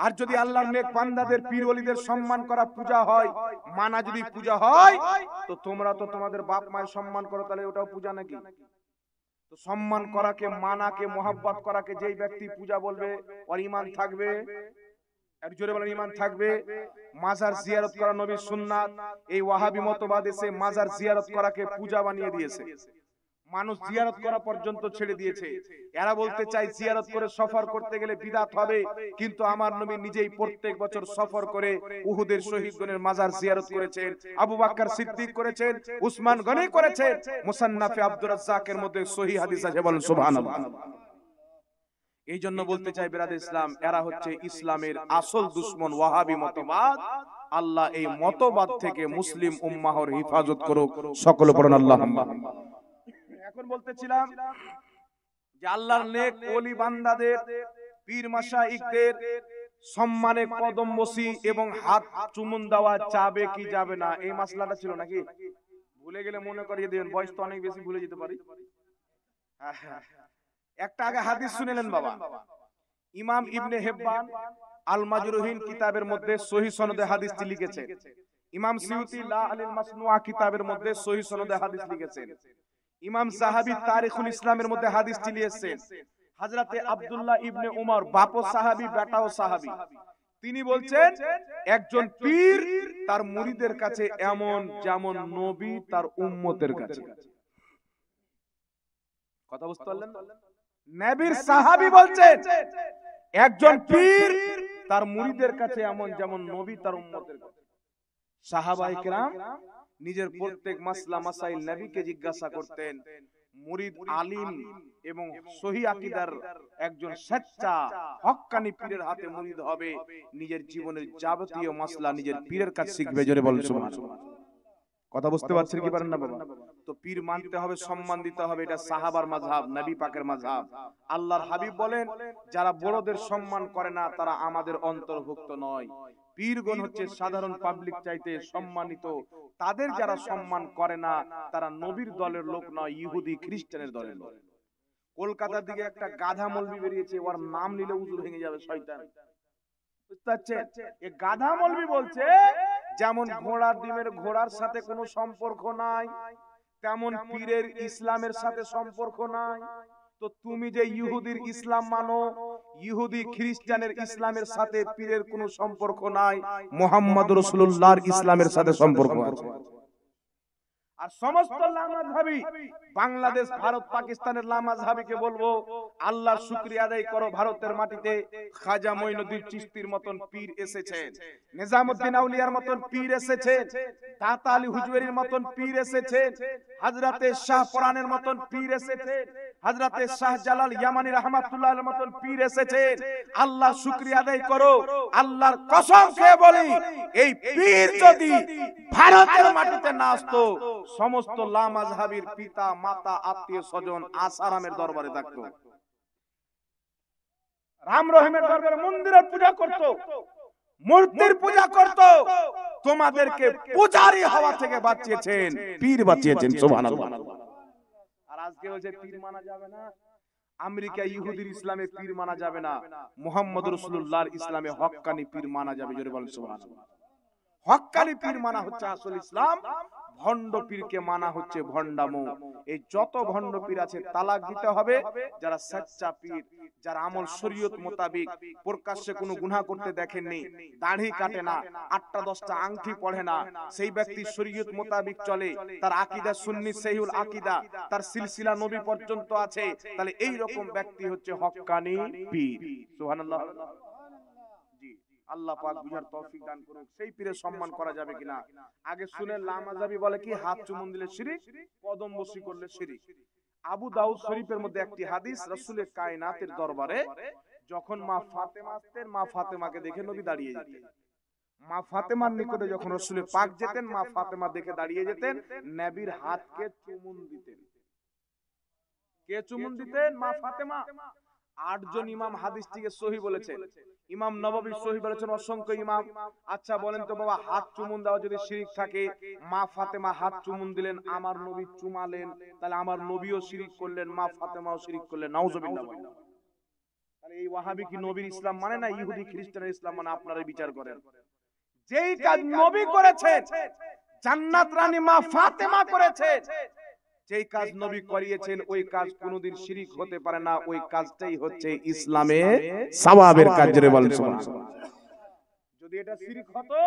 আর যদি আল্লাহর নেক বান্দাদের, পীর ওলিদের সম্মান করা পূজা হয়, মানা যদি পূজা হয়, তো তোমরা তো তোমাদের বাপ মায়ের সম্মান করো, তাহলে ওটাও পূজা নাকি? তো সম্মান করাকে, মানাকে, মোহাব্বত করাকে যেই ব্যক্তি পূজা বলবে, ওর ঈমান থাকবে। একটু জোরে বলেন, ঈমান থাকবে। মাজার জিয়ারত করা নবীর সুন্নাত। এই ওয়াহাবি মতবাদ এসে মাজার জিয়ারত করাকে পূজা বানিয়ে দিয়েছে, মানুষ জিয়ারত করা পর্যন্ত ছেড়ে দিয়েছে। এরা বলতে চাই জিয়ারত করে সফর করতে গেলে বিদআত হবে, কিন্তু আমার নবী নিজেই প্রত্যেক বছর সফর করে উহুদের শহীদগণের মাজার জিয়ারত করেছেন, আবু বকর সিদ্দিক করেছেন, উসমান গনি করেছেন। মুসান্নাফে আব্দুর রাজ্জাকের মধ্যে সহিহ হাদিস আছে, বলেন সুবহানাল্লাহ। এই জন্য বলতে চাই বিরাদর ইসলাম, এরা হচ্ছে ইসলামের আসল দুশমন, ওয়াহাবি মতবাদ। আল্লাহ এই মতবাদ থেকে মুসলিম উম্মাহর হেফাজত করুক, সকলে পড়ুন আল্লাহুম্মা। এখন বলতেছিলাম যে আল্লাহর নেক ওলি বান্দাদের, পীর মাশাইখদের সম্মানে কদম বসি এবং হাত চুমুন দেওয়া যাবে কি যাবে না, এই মাসলাটা ছিল নাকি? ভুলে গেলে মনে করিয়ে দিবেন, বয়স তো অনেক বেশি, ভুলে যেতে পারি। একটা আগে হাদিস শুনেলেন বাবা। ইমাম ইবনে হিব্বান আল মাজরুহিন কিতাবের মধ্যে সহিহ সনদে হাদিসটি লিখেছেন। ইমাম সিউতি লা আলিল মাসনুআ কিতাবের মধ্যে সহিহ সনদে হাদিস লিখেছেন। ইমাম সাহাবী তারিখুল ইসলামের মধ্যে হাদিসটি লিখেছেন। হযরতে আব্দুল্লাহ ইবনে উমর, বাপও সাহাবী বেটাও সাহাবী, তিনি বলছেন একজন পীর তার মুরিদের কাছে এমন যেমন নবী তার উম্মতের কাছে। কথা বুঝতে পারলেন? নবীর সাহাবী বলছেন একজন পীর তার মুরিদের কাছে এমন যেমন নবী তার উম্মতের কাছে। সাহাবায়ে কেরাম নিজের প্রত্যেক মাসলা মাসাইল নবীকে জিজ্ঞাসা করতেন। মুরিদ আলিম এবং সহি আকীদার একজন সচ্চা হক্কানি পীরের হাতে মুরিদ হবে, নিজের জীবনের যাবতীয় মাসলা নিজের পীরের কাছে শিখবে। জোরে বলেন সুবহানাল্লাহ। কথা বুঝতে পারছেন কি পারেন না বাবা? তো পীর মানতে হবে, সম্মান দিতে হবে, এটা সাহাবার মাযহাব, নবী পাকের মাযহাব। আল্লাহর হাবিব বলেন যারা বড়দের সম্মান করে না তারা আমাদের অন্তর্ভুক্ত নয়। পীরগণ হচ্ছে সাধারণ পাবলিক চাইতে সম্মানিত, তাদের যারা সম্মান করে না তারা নবীর দলের লোক নয়, ইহুদি খ্রিস্টানের দলের লোক। কলকাতার দিকে একটা গাধা মৌলবি বেরিয়েছে, ওর নাম নিলে উজুর ভেঙে যাবে, শয়তান। বুঝতে পারছেন? এই গাধা মৌলবি বলছে যেমন ঘোড়ার ডিমের ঘোড়ার সাথে কোনো সম্পর্ক নাই, তেমন পীরের ইসলামের সাথে সম্পর্ক নাই। তো তুমি যে ইহুদির ইসলাম মানো, ইহুদি খ্রিস্টানের ইসলামের সাথে পীরের কোনো সম্পর্ক নাই, মুহাম্মদ রাসূলুল্লাহর ইসলামের সাথে সম্পর্ক আছে। আর সমস্ত লামাযহাবী, বাংলাদেশ, ভারত, পাকিস্তানের লামাযহাবীকে বলবো আল্লাহর শুকরিয়া আদায় করো, ভারতের মাটিতে খাজা মঈনুদ্দিন চিশতির মতন পীর এসেছেন, নিজামউদ্দিন আউলিয়ার মতন পীর এসেছেন, দাতা আলী হুজুরির মতন পীর এসেছেন, হযরতে শাহ পরানের মতন পীর এসেছেন, হযরতে শাহ জালাল ইয়ামানী রাহমাতুল্লাহর মতন পীর এসেছেন। আল্লাহর শুকরিয়া আদায় করো। আল্লাহর কসম খেয়ে বলি, এই পীর যদি ভারতের মাটিতে না আসতো, সমস্ত লামাযহাবীর পিতা মাতা আত্মীয় স্বজন আসারামের দরবারে থাকতো, রাম রহিমের দরবারে মন্দিরের পূজা করত, মূর্তির পূজা করত। তোমাদেরকে পূজারী হওয়া থেকে বাঁচিয়েছেন, পীর বাঁচিয়েছেন। সুবহানাল্লাহ। আর আজকে বলছে পীর মানা যাবে না, আমেরিকা ইহুদির ইসলামে পীর মানা যাবে না, মুহাম্মদ রাসূলুল্লাহর ইসলামে হক্কানি পীর মানা যাবে। জোরে বলেন সুবহানাল্লাহ। হক্কানি পীর মানা হচ্ছে আসল ইসলাম, ভণ্ড পীরকে মানা হচ্ছে ভণ্ডামো। এই যত ভণ্ড পীর আছে তালাক দিতে হবে। যারা সচ্চা পীর, যারা আমল শরীয়ত মোতাবেক, প্রকাশ্যে কোনো গুনাহ করতে দেখেননি, দাড়ি কাটে না, 8টা 10টা আংটি পড়ে না, সেই ব্যক্তি শরীয়ত মোতাবেক চলে, তার আকীদা সুন্নি সহিহুল আকীদা, তার সিলসিলা নবী পর্যন্ত আছে, তাহলে এই রকম ব্যক্তি হচ্ছে হক্কানি পীর। সুবহানাল্লাহ। আল্লাহ পাক বুঝার তৌফিক দান করুন। সেই পীরের সম্মান করা যাবে কিনা আগে শুনে। লামাযহাবী বলে কি হাত চুমুন দিলে শিরক, কদম বসি করলে শিরক। আবু দাউদ শরীফের মধ্যে একটি হাদিস, রাসূলের কায়নাতের দরবারে যখন মা ফাতেমা আসতেন, মা ফাতেমাকে দেখে নবী দাঁড়িয়ে যেতেন। মা ফাতেমার নিকটে যখন রাসূলের পাক যেতেন, মা ফাতেমা দেখে দাঁড়িয়ে যেতেন, নবীর হাতকে চুমুন দিতেন। কে চুমুন দিতেন? মা ফাতেমা। 8 জন ইমাম হাদিসটিকে সহি বলেছেন। ইমাম নববী সহি বলেছেন, অসংখ্য ইমাম। আচ্ছা বলেন তো বাবা, হাত চুমুন দেওয়া যদি শিরক থাকে, মা ফাতেমা হাত চুমুন দিলেন, আমার নবী চুমালেন, তাহলে আমার নবীও শিরক করলেন, মা ফাতেমাও শিরক করলেন, নাউজুবিল্লাহ। তাহলে এই ওয়াহাবি কি নবীর ইসলাম মানে না ইহুদি খ্রিস্টানের ইসলাম মানে? আপনারা বিচার করেন। যেই কাজ নবী করেছেন, জান্নাত রানী মা ফাতেমা করেছেন, যেই কাজ নবী করিয়েছেন, ওই কাজ কোনোদিন শিরক হতে পারে না। ওই কাজটাই হচ্ছে ইসলামে সওয়াবের কাজ। জোরে বলেন সুবহানাল্লাহ। যদি এটা শিরক হতো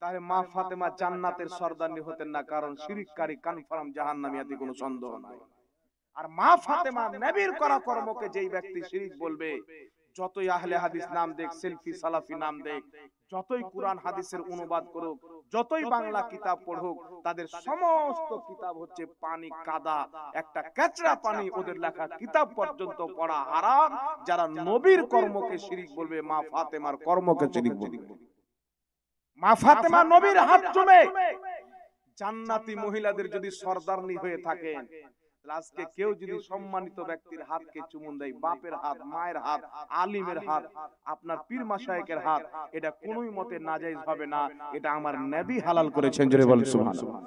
তাহলে মা ফাতেমা জান্নাতের সর্দারনি হতেন না, কারণ শিরককারী কনফার্ম জাহান্নামী, এতে কোনো সন্দেহ নাই। আর মা ফাতেমা নবীর করা কর্মকে যেই ব্যক্তি শিরক বলবে, যতই আহলে হাদিস নাম দেখ, সেলফি সালাফি নাম দেখ, যতই কুরআন হাদিসের অনুবাদ করুক, যতই বাংলা কিতাব পড়ুক, তাদের সমস্ত কিতাব হচ্ছে পানি কাদা, একটা কাঁচরা পানি। ওদের লেখা কিতাব পর্যন্ত পড়া হারাম। যারা নবীর কর্মকে শিরক বলবে, মা ফাতেমার কর্মকে শিরক বলবে। মা ফাতেমা নবীর হাত চুমে জান্নাতি মহিলাদের যদি সর্দারনি হয়ে থাকেন, আজকে কেউ যদি সম্মানিত ব্যক্তির হাতকে চুমুন দেয়, বাপের হাত, মায়ের হাত, আলিমের হাত, আপনার পীর মাশায়েখের হাত, এটা কোনোই মতে নাজায়েজ হবে না। এটা আমার নবী হালাল করেছেন। জোরে বলেন সুবহানাল্লাহ।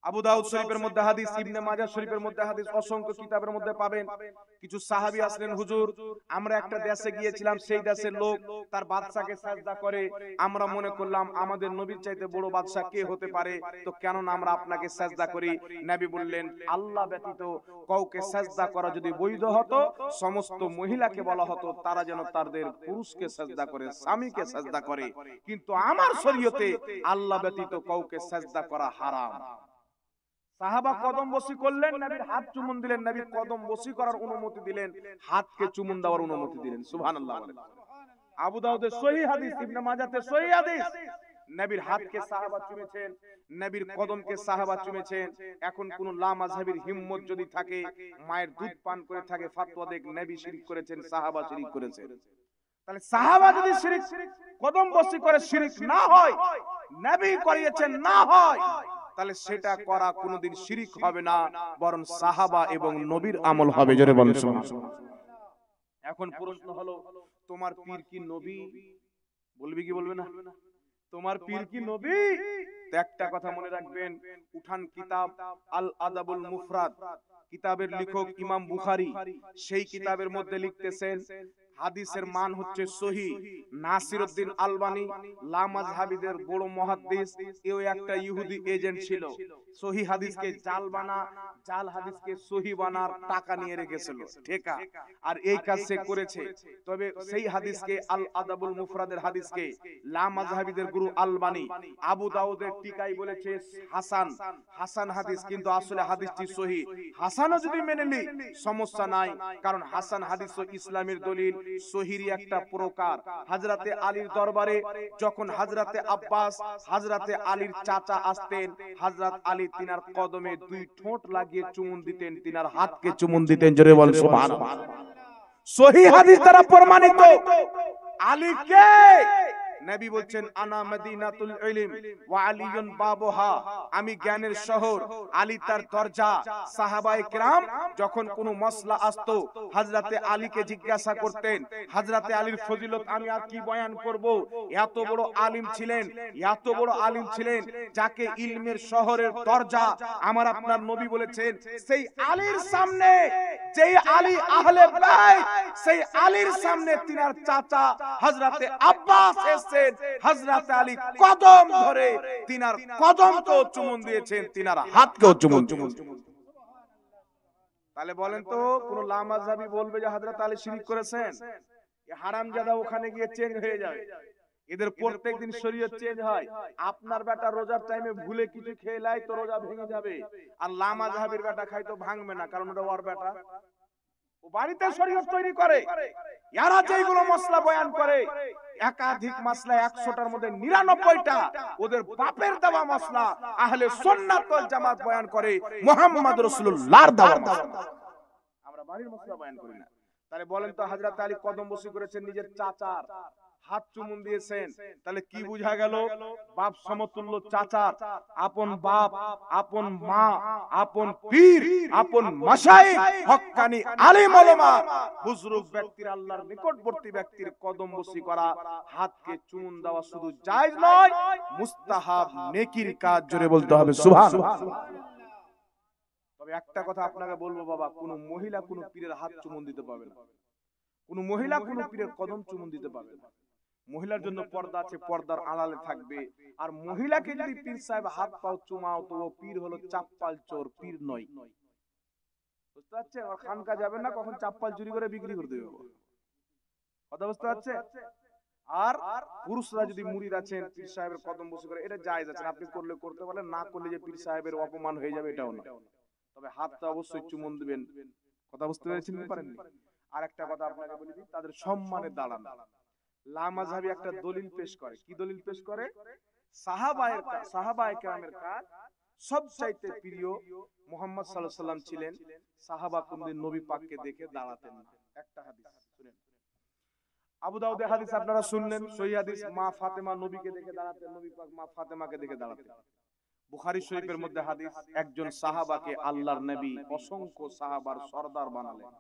আবু দাউদ শরীফের মধ্যে হাদিস, ইবনে মাজাহ শরীফের মধ্যে হাদিস, অসংখ্য কিতাবের মধ্যে পাবেন। কিছু সাহাবী আসলেন, হুজুর আমরা একটা দেশে গিয়েছিলাম, সেই দেশের লোক তার বাদশাকে সাজদা করে, আমরা মনে করলাম আমাদের নবীর চাইতে বড় বাদশা কে হতে পারে, তো কেন না আমরা আপনাকে সাজদা করি। নবী বললেন, আল্লাহ ব্যতীত কাউকে সাজদা করা যদি বৈধ হতো, সমস্ত মহিলাকে বলা হতো তারা যেন তাদের পুরুষকে সাজদা করে, স্বামীকে সাজদা করে, কিন্তু আমার শরীয়তে আল্লাহ ব্যতীত কাউকে সাজদা করা হারাম। সাহাবা কদম বসি করলেন, নবীর হাত চুমুন দিলেন, নবী কদম বসি করার অনুমতি দিলেন, হাতকে চুমুন দেওয়ার অনুমতি দিলেন। সুবহানাল্লাহ। আবু দাউদের সহিহ হাদিস, ইবনে মাজাহতে সহিহ হাদিস, নবীর হাতকে সাহাবা চুমেছেন, নবীর কদমকে সাহাবা চুমেছেন। এখন কোন লা মাযহাবির হিম্মত যদি থাকে, মায়ের দুধ পান করে থাকে, ফতোয়া দেখ নবী শিরক করেছেন, সাহাবা শিরক করেছেন। তাহলে সাহাবা যদি শিরক কদম বসি করে শিরক না হয়, নবী করিয়েছেন না হয়, তাহলে সেটা করা কোনোদিন শিরক হবে না, বরং সাহাবা এবং নবীর আমল হবে। জোরে বলেন সুবহানাল্লাহ। এখন প্রশ্ন হলো, তোমার পীর কি নবী? বলবি কি বলবে না? তোমার পীর কি নবী? তো একটা কথা মনে রাখবেন, উঠান কিতাব আল আদাবুল মুফরাদ, কিতাবের লেখক ইমাম বুখারী, সেই কিতাবের মধ্যে লিখতেছেন হাদিসের মান হচ্ছে সহি। নাসিরউদ্দিন আলবানী লা মাযহাবিদের বড় মুহাদ্দিস, এও একটা ইহুদি এজেন্ট ছিল। সহি হাদিসকে জাল বানা, জাল হাদিসকে সহি বানার টাকা নিয়ে রেখেছিল ঠিকা, আর এই কাজ সে করেছে। তবে সেই হাদিসকে আল আদাবুল মুফরাদের হাদিসকে লা মাযহাবিদের গুরু আলবানী আবু দাউদের টিকাই বলেছে হাসান, হাসান হাদিস, কিন্তু আসলে হাদিসটি সহি। হাসানও যদি মেনে নি সমস্যা নাই, কারণ হাসান হাদিস ইসলামের দলিল, সহিরি একটা প্রকার। হযরতে আলীর দরবারে যখন হযরতে আব্বাস, হযরতে আলীর চাচা আসতেন, হযরত আলী তিনার কদমে দুই ঠোঁট লাগিয়ে চুমুন দিতেন, তিনার হাতকে চুমুন দিতেন। জোরে বল সুবহানাল্লাহ। সহিহ হাদিস দ্বারা প্রমাণিত। আলী কে? নবী বলছেন, আনা মদিনাতুল ইলম ওয়া আলিয়ুন বাবুহা, আমি জ্ঞানের শহর, আলী তার দরজা। সাহাবায়ে কেরাম যখন কোনো মাসলা আসতো, হযরতে আলীকে জিজ্ঞাসা করতেন। হযরতে আলীর ফজিলত আমি আর কি বয়ান করব, এত বড় আলিম ছিলেন, এত বড় আলিম ছিলেন, যাকে ইলমের শহরের দরজা আমার আপনার নবী বলেছেন। সেই আলীর সামনে, যেই আলী আহলে বাইত, সেই আলীর সামনে তিনার চাচা হযরতে আব্বাস এসেছেন, হযরত আলী কদম ধরে তিনার কদমকেও চুমুন দিয়েছেন, তিনার হাতকেও চুমুন দিয়েছেন। তাহলে বলেন তো, কোন লা মাযহাবী বলবে যে হযরত আলী শিরক করেছেন? এই হারামজাদা ওখানে গিয়ে চেঞ্জ হয়ে যাবে। এদের প্রত্যেকদিন শরীয়ত চেঞ্জ হয়। আপনার বেটা রোজার টাইমে ভুলে কিছু খেয়ে লাই তো রোজা ভেঙে যাবে, আর লা মাযহাবীর বেটা খাই তো ভাঙবে না, কারণ ওটা ওর বেটা, ও বাড়িতে শরীয়ত তৈরি করে। এরা যেগুলো মাসলা বয়ান করে, একাধিক মাসলা 100টার মধ্যে 99টা ওদের বাপের দেওয়া মাসলা। আহলে সুন্নাত ওয়াল জামাত বয়ান করে মুহাম্মদ রাসূলুল্লাহর দেওয়া মাসলা, আমরা বাড়ির মাসলা বয়ান করি না। তাহলে বলেন তো, হযরত আলী কদম বসি করেছেন নিজের চাচার, হাত চুমুন দিয়েছেন, তাহলে কি বোঝা গেল? বাপ সমতুল্য চাচা, আপন বাপ, আপন মা, আপন পীর, আপন মাশায়েখ, হক্কানি আলেম ওলামা, বুজুর্গ ব্যক্তির, আল্লাহর নিকটবর্তী ব্যক্তির কদম বসি করা, হাতকে চুমুন দেওয়া শুধু জায়েজ নয়, মুস্তাহাব, নেকির কাজ। জোরে বলতে হবে সুবহানাল্লাহ। তবে একটা কথা আপনাকে বলবো বাবা, কোন মহিলা কোন পীরের হাত চুমুন দিতে পারবে না, কোন মহিলা কোন পীরের কদম চুমুন দিতে পারবে না। মহিলার জন্য পর্দা আছে, পর্দার আড়ালে থাকবে। আর মহিলাকে যদি পীর সাহেব হাত পাও চুমাও, তো ও পীর হলো চাপ্পাল চোর, পীর নয়। বুঝতে পারছেন? আর খানকা যাবেন না, কখন চাপ্পাল চুরি করে বিক্রি করে দেবে, কথা বুঝতে পারছেন? আর পুরুষরা যদি মুরিদ আছেন পীর সাহেবের কদম বসে করে, এটা জায়েজ আছে, আপনি করলে করতে পারেন, না করলে যে পীর সাহেবের অপমান হয়ে যাবে এটাও না। তবে হাতটা অবশ্যই চুমন দিবেন। কথা বুঝতে পেরেছেন? পারেননি? আর একটা কথা আপনাকে বলে দিই, তাদের সম্মানে দাঁড়ান। লা মাযহাবী একটা দলিল পেশ করে। কি দলিল পেশ করে? সাহাবায়ে কেরামের কাজ সবচাইতে প্রিয় মুহাম্মদ সাল্লাল্লাহু আলাইহি ওয়াসাল্লাম ছিলেন, সাহাবা কোনদিন নবী পাককে দেখে দাঁড়াতেন না। একটা হাদিস শুনেন, আবু দাউদের হাদিস আপনারা শুনলেন, সহিহ হাদিস, মা ফাতেমা নবীকে দেখে দাঁড়াতেন, নবী পাক মা ফাতেমাকে দেখে দাঁড়াতেন। বুখারী শরীফের মধ্যে হাদিস, একজন সাহাবাকে আল্লাহর নবী অসংখ্য সাহাবার সরদার বানালেন।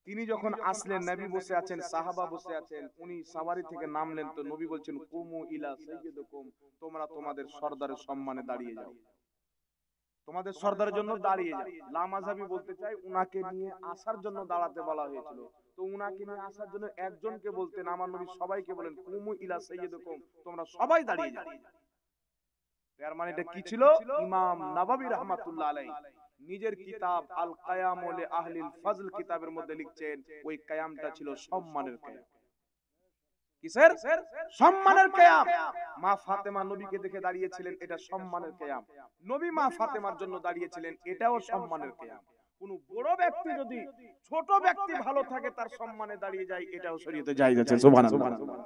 তিনি যখন আসলেন, নবী বসে আছেন, সাহাবা বসে আছেন, উনি সাওয়ারি থেকে নামলেন, তো নবী বলছেন, কুমু ইলা সাইয়্যিদিকুম, তোমরা তোমাদের সরদারের সম্মানে দাঁড়িয়ে যাও, তোমাদের সরদারের জন্য দাঁড়িয়ে যাও। লা মাযহাবী বলতে চাই, উনাকে নিয়ে আসার জন্য দাঁড়াতে বলা হয়েছিল, তো উনাকে নিয়ে আসার জন্য একজনকে বলতেন, আমার নবী সবাইকে বলেন কুমু ইলা সাইয়্যিদিকুম, তোমরা সবাই দাঁড়িয়ে যাও। এর মানে এটা কি ছিল? ইমাম নববী রাহমাতুল্লাহ আলাইহি নিজের কিতাব আল কায়াম ওয়ালি আহলিল ফজল কিতাবের মধ্যে লিখছেন, ওই কায়ামটা ছিল সম্মানের কায়াম। কিসের? সম্মানের কায়াম। মা ফাতেমা নবীকে দেখে দাঁড়িয়েছিলেন, এটা সম্মানের কায়াম। নবী মা ফাতেমার জন্য দাঁড়িয়েছিলেন, এটাও সম্মানের কায়াম। কোন বড় ব্যক্তি যদি ছোট ব্যক্তি ভালো থাকে তার সম্মানে দাঁড়িয়ে যায়, এটাও শরীয়তে জায়েজ আছে। সুবহানাল্লাহ।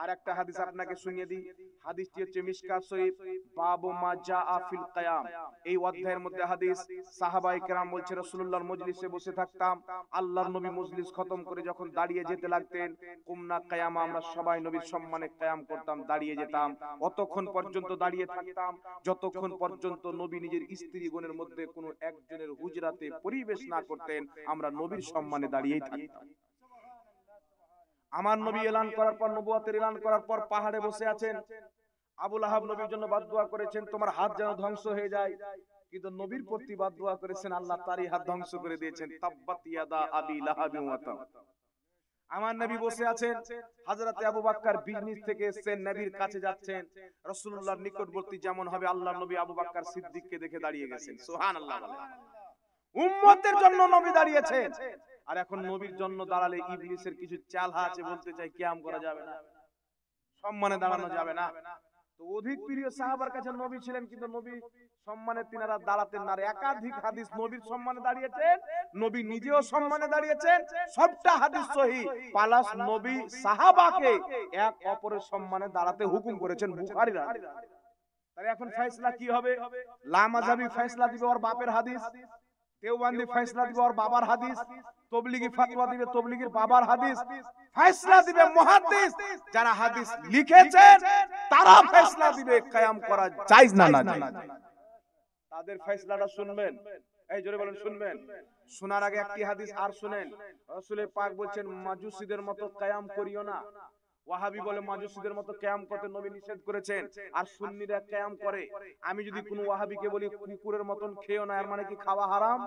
আর একটা হাদিস আপনাকে শুনিয়ে দিই, হাদিসটি হচ্ছে মিশকাত শরীফ, বাবু মা জাআ ফিল কিয়াম। এই অধ্যায়ের মধ্যে হাদিস, সাহাবায়ে কেরাম বলছে, রাসূলুল্লাহর মজলিসে বসে থাকতাম, আল্লাহর নবী মজলিস খতম করে যখন দাঁড়িয়ে যেতে লাগতেন, কুমনা কিয়ামা, আমরা সবাই নবীর সম্মানে কিয়াম করতাম, দাঁড়িয়ে যেতাম। অতক্ষণ পর্যন্ত দাঁড়িয়ে থাকতাম যতক্ষণ পর্যন্ত নবী নিজের স্ত্রীগণের মধ্যে কোনো একজনের হুজরাতে পরিবেশ না করতেন, আমরা নবীর সম্মানে দাঁড়িয়েই থাকতাম। আমার নবী এলান করার পর, নবুয়তের এলান করার পর পাহাড়ে বসে আছেন। আবু লাহাব নবীর জন্য বাদদুয়া করেছেন, তোমার হাত যেন ধ্বংস হয়ে যায়, কিন্তু নবীর প্রতি বাদদুয়া করেছেন, আল্লাহ তারই হাত ধ্বংস করে দিয়েছেন, তাব্বাত ইয়াদা আবি লাহাবি ওয়া তাব। আমার নবী বসে আছেন, হযরতে আবু বকর বিজনেস থেকে এসেছেন, নবীর কাছে যাচ্ছেন, রাসূলুল্লাহর নিকটবর্তী যেমন হবে, আল্লাহর নবী আবু বকর সিদ্দিককে দেখে দাঁড়িয়ে গেছেন। সুবহানাল্লাহ। উম্মতের জন্য নবী দাঁড়িয়েছেন। আর এখন নবীর জন্য দাঁড়ালে ইবলিসের কিছু চাল আছে, বলতে চাই কিয়াম করা যাবে না, সম্মানে দাঁড়ানো যাবে না। তো অধিক প্রিয় সাহাবার কাছে নবী ছিলেন, কিন্তু নবী সম্মানে তিনারা দাঁড়াতেন না। একাধিক হাদিস নবীর সম্মানে দাঁড়িয়েছেন, নবী নিজেও সম্মানে দাঁড়িয়েছেন, সবটা হাদিস সহিহ। পালাস নবী সাহাবাকে এক অপরের সম্মানে দাঁড়াতে হুকুম করেছেন, বুখারীর হাদিস। তাহলে এখন ফয়সালা কি হবে? লা মাযহাবী ফয়সালা দিবে ওর বাপের হাদিস, দেওবন্দি ফয়সালা দিবে ওর বাবার হাদিস, তবলিগি ফতোয়া দিবে তবলিগির বাবার হাদিস, ফয়সালা দিবে মুহাদ্দিস যারা হাদিস লিখেছেন তারা ফয়সালা দিবে কিয়াম করা জায়েজ না না জায়েজ। তাদের ফয়সালাটা শুনবেন, এই জোরে বলেন শুনবেন। শোনার আগে একটি হাদিস আর শুনেন, রাসূল পাক বলছেন, মাজুসীদের মতো কিয়াম করিও না। ওয়াহাবি বলে মাজুসীদের মতো কিয়াম করতে নবী নিষেধ করেছেন, আর সুন্নিরা কিয়াম করে। আমি যদি কোনো ওয়াহাবিকে বলি কুকুরের মতন খেও না, এর মানে কি খাওয়া হারাম?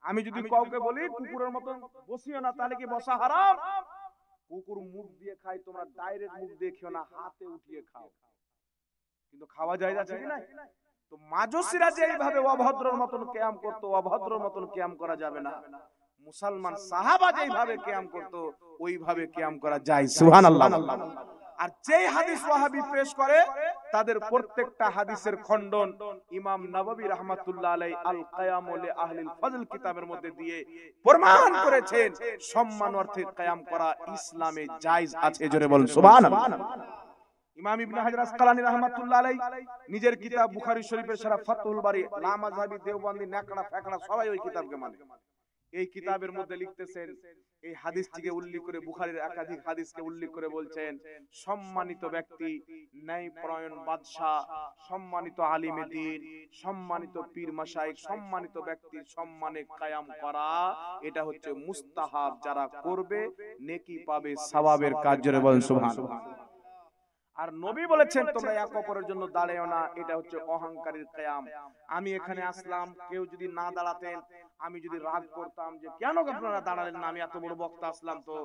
আমি যদি কাউকে বলি কুকুরের মতন বসিও না, তাহলে কি বসা হারাম? কুকুর মুখ দিয়ে খায়, তোমরা ডাইরেক্ট মুখ দিয়ে খেও না, হাতে উঠিয়ে খাও, কিন্তু খাওয়া যায় আছে কি না? তো মাজুসীরা যে এইভাবে অভদ্রর মতন কিয়াম করতো, অভদ্রর মতন কিয়াম করা যাবে না। মুসলমান সাহাবা যেইভাবে কিয়াম করতো ওইভাবে কিয়াম করা যায়। সুবহানাল্লাহ। আর যেই হাদিস ওয়াহাবি পেশ করে তাদের প্রত্যেকটা হাদিসের খণ্ডন ইমাম নববী রাহমাতুল্লাহ আলাইহি আল কিয়াম ওয়া আহলিল ফজল কিতাবের মধ্যে দিয়ে প্রমাণ করেছেন, সম্মান অর্থে কিয়াম করা ইসলামে জায়েজ আছে। জোরে বলেন সুবহানাল্লাহ। ইমাম ইবনে হাজার আসকালানী রাহমাতুল্লাহ আলাইহি নিজের কিতাব বুখারী শরীফের শরহ ফাতহুল বারী, লা মাযহাবী, দেওবন্দি, নেকড়া ফেকড়া সবাই ওই কিতাবকে মানে। এই কিতাবের মধ্যে লিখতেছেন, এই হাদিসটিকে উল্লেখ করে বুখারীর একাধিক হাদিসকে উল্লেখ করে বলছেন, সম্মানিত ব্যক্তি, ন্যায়পরায়ণ বাদশা, সম্মানিত আলিমে দ্বীন, সম্মানিত পীর মাশায়েখ, সম্মানিত ব্যক্তির সম্মানে কায়াম করা, এটা হচ্ছে মুস্তাহাব। যারা করবে নেকি পাবে, সওয়াবের কাজ। জোরে বলেন সুবহানাল্লাহ। আর নবী বলেছেন তোমরা এক অপরের জন্য দাঁড়াও না, এটা হচ্ছে অহংকারীর কিয়াম। আমি এখানে আসলাম, কেউ যদি না দাঁড়াতেন, আমি যদি রাগ করতাম যে কেন আপনারা দাঁড়ালেন না, আমি এত বড় বক্তা আসলাম, তো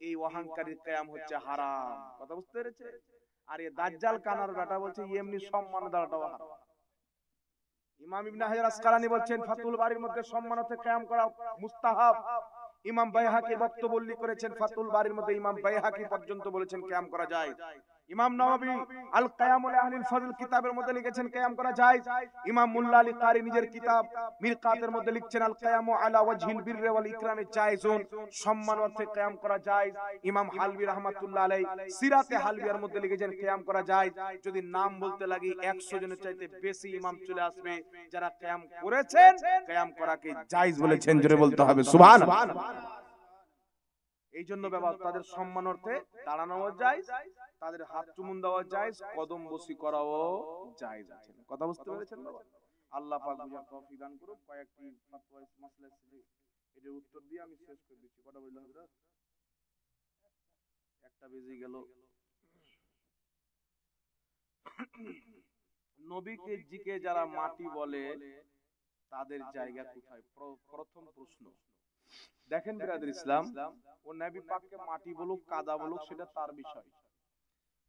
এই অহংকারীর কিয়াম হচ্ছে হারাম। কথা বুঝতে পেরেছে? আর এই দাজ্জাল কানার বেটা বলছে এমনি সম্মান দাঁড়াটাও হারাম। ইমাম ইবনে হাজার আসকালানী বলছেন ফাতুল বারীর মধ্যে সম্মানতে কিয়াম করা মুস্তাহাব। ইমাম বাইহাকি বক্তব্য উল্লেখ করেছেন ফাতুল বারীর মধ্যে, ইমাম বাইহাকি পর্যন্ত বলেছেন কিয়াম করা যায়। ইমাম নওয়াবী আল কিয়ামুল আহলিল ফজল কিতাবের মধ্যে লিখেছেন কিয়াম করা যায়। ইমাম মুল্লা আলী কারি নিজের কিতাব মিরকাতের মধ্যে লিখছেন আল কিয়ামু আলা ওয়াজহিল বিররি ওয়াল ইকরামি জায়েজুন, সম্মান অর্থে কিয়াম করা যায়। ইমাম হালবি রাহমাতুল্লাহ আলাইহি সিরাতে হালবিয়ার মধ্যে লিখেছেন কিয়াম করা যায়। যদি নাম বলতে লাগি 100 জনের চাইতে বেশি ইমাম চলে আসবে যারা কিয়াম করেছেন, কিয়াম করাকে জায়েজ বলেছেন। জোরে বলতে হবে সুবহানাল্লাহ। এই জন্য বাবা তাদের সম্মান অর্থে দাঁড়ানোও যায়, তাদের হাত চুমুন দেওয়া যায়, কদম বসি করাও যায়। কথা বুঝতে পেরেছেন বাবা? আল্লাহ পাক বুঝার তৌফিক দান করুন। কয়েকটি ফাতওয়া মাসলা আছে, এর উত্তর দিয়ে আমি শেষ করে দিচ্ছি। কথা বললাম হযরত, একটা বেজে গেল। নবীকে জিকে যারা মাটি বলে তাদের জায়গা কোথায়? প্রথম প্রশ্ন দেখেন বিরাদর ইসলাম, ও নবী পাককে মাটি বলুক কাদা বলুক সেটা তার বিষয়।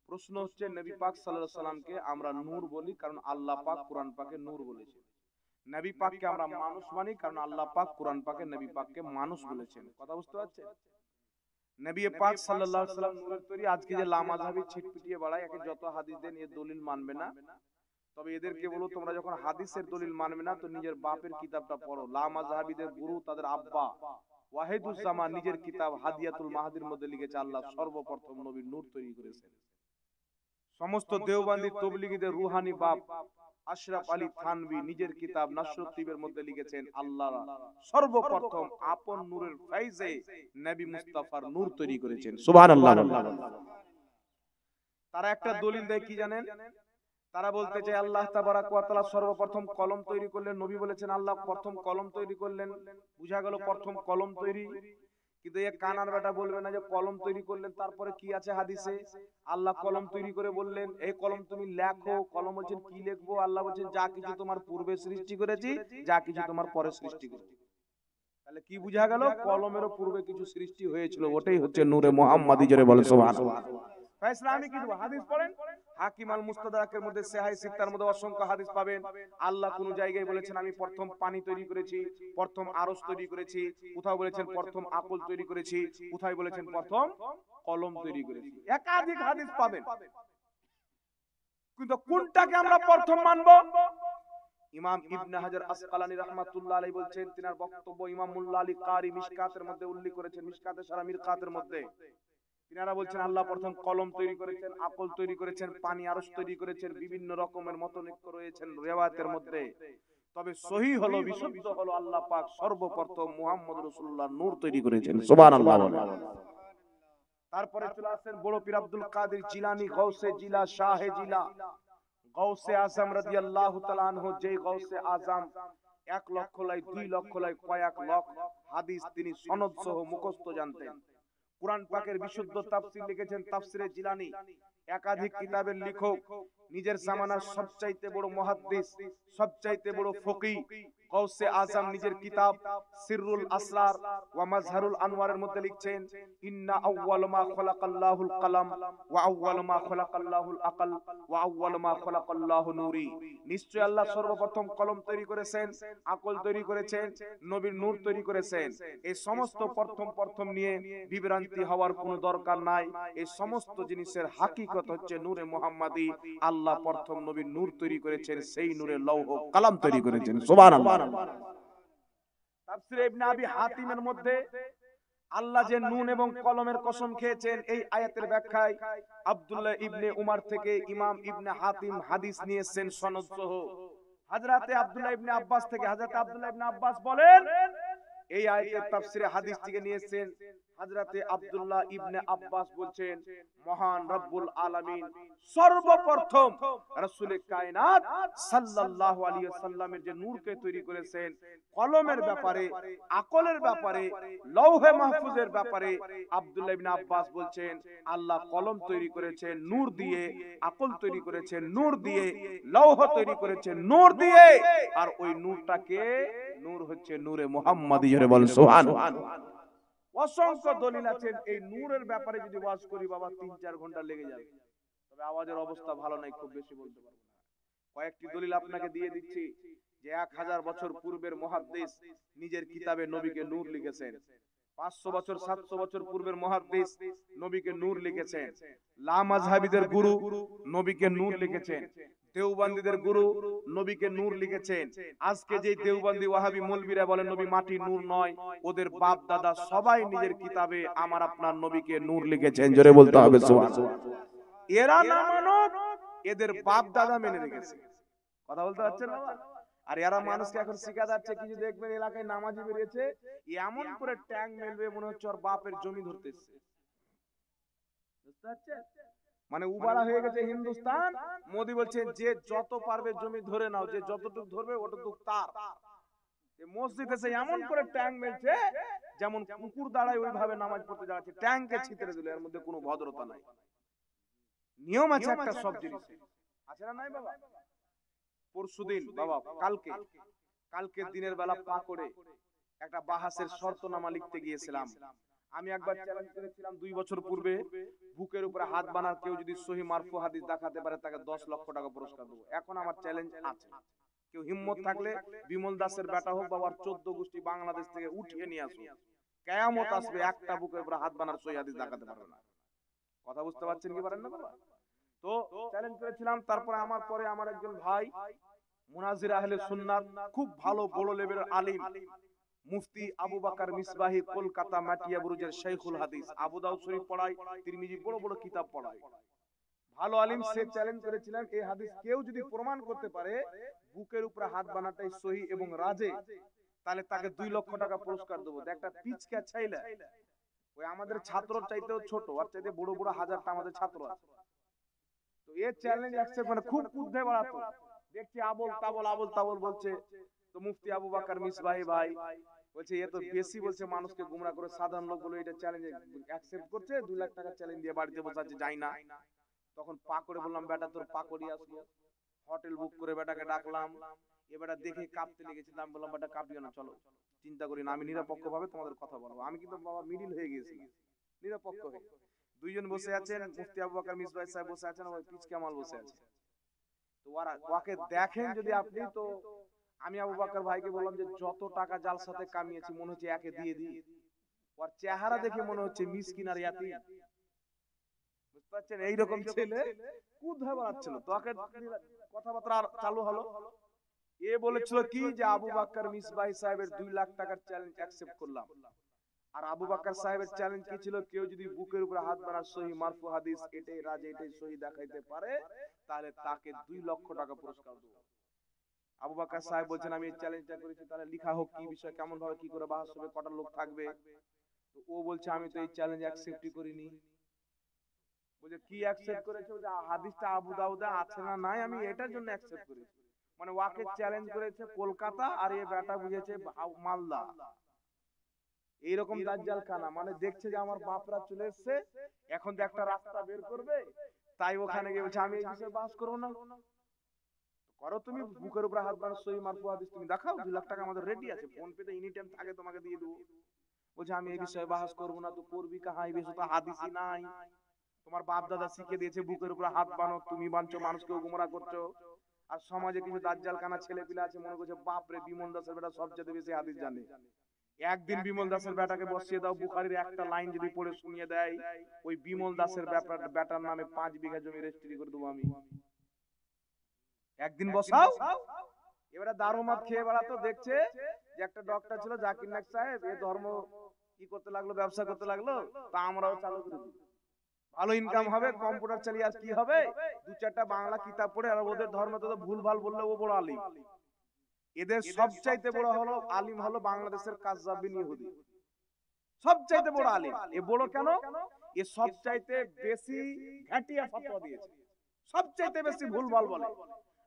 প্রশ্ন হচ্ছে নবী পাক সাল্লাল্লাহু আলাইহি সাল্লামকে আমরা নূর বলি কারণ আল্লাহ পাক কোরআন পাকে নূর বলেছেন। নবী পাককে আমরা মানুষ মানি কারণ আল্লাহ পাক কোরআন পাকে নবী পাককে মানুষ বলেছেন। কথা বুঝতে পারছেন? নবী পাক সাল্লাল্লাহু আলাইহি সাল্লাম নূরের তৈরি। আজকে যে লামাযহাবী ছিটপিটিয়ে বাড়ায়, একে যত হাদিস দেন এর দলিল মানবে না। তবে এদেরকে বলো তোমরা যখন হাদিসের দলিল মানবে না তো নিজের বাপের কিতাবটা পড়ো। লামাযহাবীদের গুরু তাদের আব্বা ওয়াহিদুজ্জামান নিজের কিতাব হাদিয়াতুল মাহদির মধ্যে লিখেছে আল্লাহ সর্বপ্রথম নবীর নূর তৈরি করেছেন। সমস্ত দেওবন্দি তবলিগীদের রুহানি বাপ আশরাফ আলী থানভী নিজের কিতাব নাসরুত্তিবের মধ্যে লিখেছেন আল্লাহ সর্বপ্রথম আপন নূরের ফাইজে নবী মুস্তাফার নূর তৈরি করেছেন। সুবহানাল্লাহ। তারা একটা দলিল দেয় কি জানেন? তারা বলতে চায় আল্লাহ তাবারাক ওয়া তাআলা সর্বপ্রথম কলম তৈরি করলেন। নবী বলেছেন আল্লাহ প্রথম কলম তৈরি করলেন। বুঝা গেল প্রথম কলম তৈরি। কিন্তু এই কানার বেটা বলবে না যে কলম তৈরি করলেন তারপরে কি আছে হাদিসে? আল্লাহ কলম তৈরি করে বললেন এই কলম তুমি লেখো। কলম বলছেন কি লিখবো? আল্লাহ বলছেন যা কিছু তোমার পূর্বে সৃষ্টি করেছি, যা কিছু তোমার পরে সৃষ্টি করেছি। তাহলে কি বুঝা গেল? কলমেরও পূর্বে কিছু সৃষ্টি হয়েছিল, ওটাই হচ্ছে নূরে মুহাম্মাদি। জোরে বলেন সুবহানাল্লাহ। ইসলামী কি হাদিস পড়েন, হাকিম আল মুস্তাদরাকের মধ্যে সাহিহ সিত্তার মধ্যে অসংখ্য হাদিস পাবেন। আল্লাহ কোন জায়গায় বলেছেন আমি প্রথম পানি তৈরি করেছি, প্রথম আরশ তৈরি করেছি, কোথাও বলেছেন প্রথম আকল তৈরি করেছি, কোথায় বলেছেন প্রথম কলম তৈরি করেছি। একাধিক হাদিস পাবেন। কিন্তু কোনটাকে আমরা প্রথম মানবো? ইমাম ইবনে হাজার আসকালানী রাহমাতুল্লাহ আলাইহি বলছেন, তিনার বক্তব্য ইমাম মুল্লা আলী কারি মিশকাতের মধ্যে উল্লেখ করেছেন, মিশকাতে সারা মিরকাতের মধ্যে তিনারা বলছেন আল্লাহ প্রথম কলম তৈরি করেছেন, আকল তৈরি করেছেন, পানি আরশ তৈরি করেছেন। বিভিন্ন রকমের মতনৈক্য রয়েছেন রিওয়ায়াতের মধ্যে। তবে সহিহ হলো, বিশুদ্ধ হলো আল্লাহ পাক সর্বপ্রথম মুহাম্মদ রাসূলুল্লাহ নূর তৈরি করেছেন। সুবহানাল্লাহ। তারপরে চলে আসেন বড় পীর আব্দুল কাদের জিলানী, গৌসে জিলা, শাহে জিলা, গৌসে আজম রাদিয়াল্লাহু তাআলা আনহু। যে গৌসে আজম 1 লক্ষ লাই 2 লক্ষ লাই কয়েক লাখ হাদিস তিনি সনদ সহ মুখস্থ জানতেন। কুরআন পাকের বিশুদ্ধ তাফসীর লিখেছেন তাফসীরে জিলানী। একাধিক কিতাবের লেখক, নিজের জামানার সবচাইতে বড় মুহাদ্দিস, সবচাইতে বড় ফকিহ গৌসে আজম নিজের কিতাব সিররুল আসরার ওয়া মাজহারুল আনওয়ারের মধ্যে লিখছেন ইন্না আউওয়াল মা খালাকাল্লাহুল কলম ওয়া আউওয়াল মা খালাকাল্লাহুল আকল ওয়া আউওয়াল মা খালাকাল্লাহু নূরি। নিশ্চয় আল্লাহ সর্বপ্রথম কলম তৈরি করেছেন, আকল তৈরি করেছেন, নবীর নূর তৈরি করেছেন। এই সমস্ত প্রথম নিয়ে বিভ্রান্তি হওয়ার কোনো দরকার নাই। এই সমস্ত জিনিসের হাকিকত হচ্ছে নূরে মুহাম্মাদি। আল্লাহ প্রথম নবীর নূর তৈরি করেছেন, সেই নূরে লৌহ কলম তৈরি করেছেন। সুবহানাল্লাহ। তাফসীরে ইবনে আবি হাতিমের মধ্যে আল্লাহ যে নুন এবং কলমের কসম খেয়েছেন, এই আয়াতের ব্যাখ্যায় আব্দুল্লাহ ইবনে উমর থেকে ইমাম ইবনে হাতিম হাদিস নিয়েছেন সনদ সহ। হযরতে আব্দুল্লাহ ইবনে আব্বাস থেকে, হযরত আব্দুল্লাহ ইবনে আব্বাস বলেন এই আয়াতের তাফসিরে হাদিস থেকে নিয়েছেন হযরতে আব্দুল্লাহ ইবনে আব্বাস বলছেন, মহান রব্বুল আলামিন সর্বপ্রথম রাসূলে কায়নাত সাল্লাল্লাহু আলাইহি ওয়াসাল্লামের যে নূরকে তৈরি করেছেন, কলমের ব্যাপারে, আকলের ব্যাপারে, লৌহে মাহফুজের ব্যাপারে আব্দুল্লাহ ইবনে আব্বাস বলছেন আল্লাহ কলম তৈরি করেছেন নূর দিয়ে, আকল তৈরি করেছেন নূর দিয়ে, লৌহ তৈরি করেছেন নূর দিয়ে, আর ওই নূরটাকে নূর হচ্ছে নূরে মুহাম্মাদি। জোরে বলেন সুবহানাল্লাহ। অসংখ্য দলিল আছে এই নূরের ব্যাপারে, যদি ওয়াজ করি বাবা 3-4 ঘন্টা লেগে যাবে, তবে আওয়াজের অবস্থা ভালো নাই, খুব বেশি বলতে পারবো না। কয়েকটি দলিল আপনাকে দিয়ে দিচ্ছি যে 1000 বছর পূর্বের মুহাদ্দিস নিজের কিতাবে নবীকে নূর লিখেছেন, 500 বছর 700 বছর পূর্বের মুহাদ্দিস নবীকে নূর লিখেছেন, লামাযহাবীদের গুরু নবীকে নূর লিখেছেন, দেওবন্দীদের গুরু নবীকে নূর লিখেছেন। আজকে যে দেওবন্দি ওয়াহাবী মৌলবীরা বলেন নবী মাটি নূর নয়, ওদের বাপ দাদা সবাই নিজের কিতাবে আমার আপনার নবীকে নূর লিখেছেন। জোরে বলতে হবে সুবহানাল্লাহ। এরা না মানব, এদের বাপ দাদা মেনে রেখেছে। কথা বলতে পারছেন না? আর এরা মানুষকে এখন শিখা যাচ্ছে, কিছু দেখবেন এলাকায় নামাজি বেরিয়েছে, এমন করে ট্যাং মেলবে মনে হচ্ছে ওর বাপের জমি ধরতেছে। বুঝতে পারছেন? মানে উবারা হয়ে গেছে হিন্দুস্তান। মোদি বলছেন যে যত পারবে জমি ধরে নাও, যে যতটুকু ধরবে ওটুকু তার। মসজিদে সে এমন করে ট্যাং মেলছে যেমন কুকুর দাঁড়ায় ওইভাবে নামাজ পড়তে যাচ্ছে, ট্যাংকে ছিতরে দিল। এর মধ্যে কোনো ভদ্রতা নাই, নিয়ম আছে একটা সব জিনিসে, আছে না নাই বাবা? পরশুদিন বাবা, কালকে দিনের বেলা পা করে একটা বাহাসের শর্তনামা লিখতে গিয়েছিলাম। আমি একবার চ্যালেঞ্জ করেছিলাম 2 বছর পূর্বে, বুকের উপরে হাত বানার কেউ যদি সহি মারফু হাদিস দেখাতে পারে তাকে 10 লক্ষ টাকা পুরস্কার দেবো। এখন আমার চ্যালেঞ্জ আছে, কেউ হিম্মত থাকলে বিমল দাসের বেটা হোক বাবার 14 গোষ্ঠী বাংলাদেশ থেকে উঠিয়ে নিয়ে আসুন, কিয়ামত আসবে একটা বুকের উপরে হাত বানার সহি হাদিস দেখাতে পারবে না। কথা বুঝতে পারছেন কি পারেন না বাবা? তো চ্যালেঞ্জ করেছিলাম। তারপরে আমার পরে আমার একজন ভাই মুনাজির আহলে সুন্নাত, খুব ভালো বড় লেভেলের আলিম, মুফতি আবু বকর মিসবাহি, কলকাতা মাটিয়া বুরুজের শাইখুল হাদিস, আবু দাউদ শরীফ পড়ায়, তিরমিজি বড় বড় কিতাব পড়ায়, ভালো আলিম। সে চ্যালেঞ্জ করেছিলেন এই হাদিস কেউ যদি প্রমাণ করতে পারে বুকের উপরে হাত বানাটাই সহি এবং রাজে, তাহলে তাকে 2 লক্ষ টাকা পুরস্কার দেবো। একটা পিচকা ছাইলা, ওই আমাদের ছাত্রর চাইতেও ছোট, আর চাইতে বড় বড় হাজারটা আমাদের ছাত্র আছে। তো এই চ্যালেঞ্জ অ্যাকসেপ্ট মানে খুব কুদ্ধে বাড়াতো, দেখছি আবল তাবল বলছে। তো মুফতি আবু বকর মিসবাহি ভাই বলছে এ তো বেশি বলছে, মানুষকে গুমরা করে। সাধারণ লোক বলে এটা চ্যালেঞ্জ অ্যাকসেপ্ট করছে, 2 লাখ টাকা চ্যালেঞ্জ দিয়ে বাড়িতে বসাচ্ছে, যাই না। তখন পা করে বললাম বেটা তোর পা করি আসলো, হোটেল বুক করে বেটাকে ডাকলাম। এবারে দেখে কাঁপতে লেগেছে, আমি বললাম বেটা কাঁপিও না, চলো চিন্তা করি না, আমি নিরপেক্ষ ভাবে তোমাদের কথা বলবো। আমি কিন্তু বাবা মিডিল হয়ে গেছি, নিরপেক্ষ হয়ে। 2 জন বসে আছেন, মুফতি আবু বকর মিসবাহি সাহেব বসে আছেন, ওই পিচকা মাল বসে আছে। তো ওকে দেখেন যদি আপনি, তো আমি আবু বকর ভাইকে বললাম যে যত টাকা জালসাতে কামিয়েছি মনে হচ্ছে একে দিয়ে দিই। ওর চেহারা দেখে মনে হচ্ছে মিসকিন আর ইয়াতিম। বুঝতে পারছেন? এইরকম ছেলে কুদ্ধা বাড়াচ্ছিল। তো ওকে কথাবার্তা চালু হলো। এ বলেছিল কি যে আবু বকর মিসবাহি সাহেবের 2 লাখ টাকার চ্যালেঞ্জ অ্যাকসেপ্ট করলাম। আর আবু বকর সাহেবের চ্যালেঞ্জ কি ছিল? কেউ যদি বুকের উপরে হাত বানার সহি মারফু হাদিস এটাই রাজ এটাই সহি দেখাইতে পারে, তাহলে তাকে 2 লক্ষ টাকা পুরস্কার দেব। আবু বকর সাহেব বলছেন আমি এই চ্যালেঞ্জটা করেছি, তাহলে লেখা হোক কি বিষয়, কেমন ভাবে কি করে বাহাস হবে, কটা লোক থাকবে। তো ও বলছে আমি তো এই চ্যালেঞ্জ অ্যাকসেপ্টই করিনি। বলছে কি অ্যাকসেপ্ট করেছো? যে হাদিসটা আবু দাউদে আছে না নাই, আমি এটার জন্য অ্যাকসেপ্ট করেছি। মানে ওয়াকে চ্যালেঞ্জ করেছে কলকাতা, আর এই বেটা বুঝেছে মালদা। এইরকম দাজ্জাল খানা, মানে দেখছে যে আমার বাপরা চলে এসেছে, এখন তো একটা রাস্তা বের করবে, তাই ওখানে গিয়ে বলছে আমি এই বিষয়ে বাস করবো না। করো তুমি, বুকের উপরে হাত বানার সহি মারফু হাদিস তুমি দেখাও, 2 লাখ টাকা আমাদের রেডি আছে, ফোন পেতে এনি টাইম থাকে, তোমাকে দিয়ে দেবো। বলছে আমি এই বিষয়ে বাস করবো না। তো করবি কাহা, এই বিষয়ে তো হাদিসই নাই। তোমার বাপ দাদা শিখে দিয়েছে বুকের উপরে হাত বানো, তুমি বানছো, মানুষকে গুমরাহ করছো। আর সমাজে কিছু দাজ্জাল কানা ছেলে পিলা আছে মনে করছে বাপ রে বিমল দাসের বেটা সবচেয়ে বেশি হাদিস জানে। একদিন বিমল দাসের বেটাকে বসিয়ে দাও, বুখারীর একটা লাইন যদি পড়ে শুনিয়ে দেয়, ওই বিমল দাসের বেটার নামে 5 বিঘা জমি রেজিস্ট্রি করে দেবো আমি। একদিন বসাও। এবারে দারুমাত খেয়ে বেড়াতো, দেখছে যে একটা ডক্টর ছিল জাকির নায়েক সাহেব, এ ধর্ম কি করতে লাগলো, ব্যবসা করতে লাগলো, তা আমরাও চালু করে দিই, ভালো ইনকাম হবে, কম্পিউটার চালিয়ে আর কি হবে, 2-4টা বাংলা কিতাব পড়ে, আর ওদের ধর্ম তো ভুল ভাল বললে ও বড় আলিম। এদের সবচাইতে বড় হলো আলিম হলো বাংলাদেশের কাজ্জাব বিন ইহুদি, সবচাইতে বড় আলিম। এ বড় কেন? এ সবচাইতে বেশি ঘাটিয়া ফতোয়া দিয়েছে, সবচাইতে বেশি ভুলভাল বলে।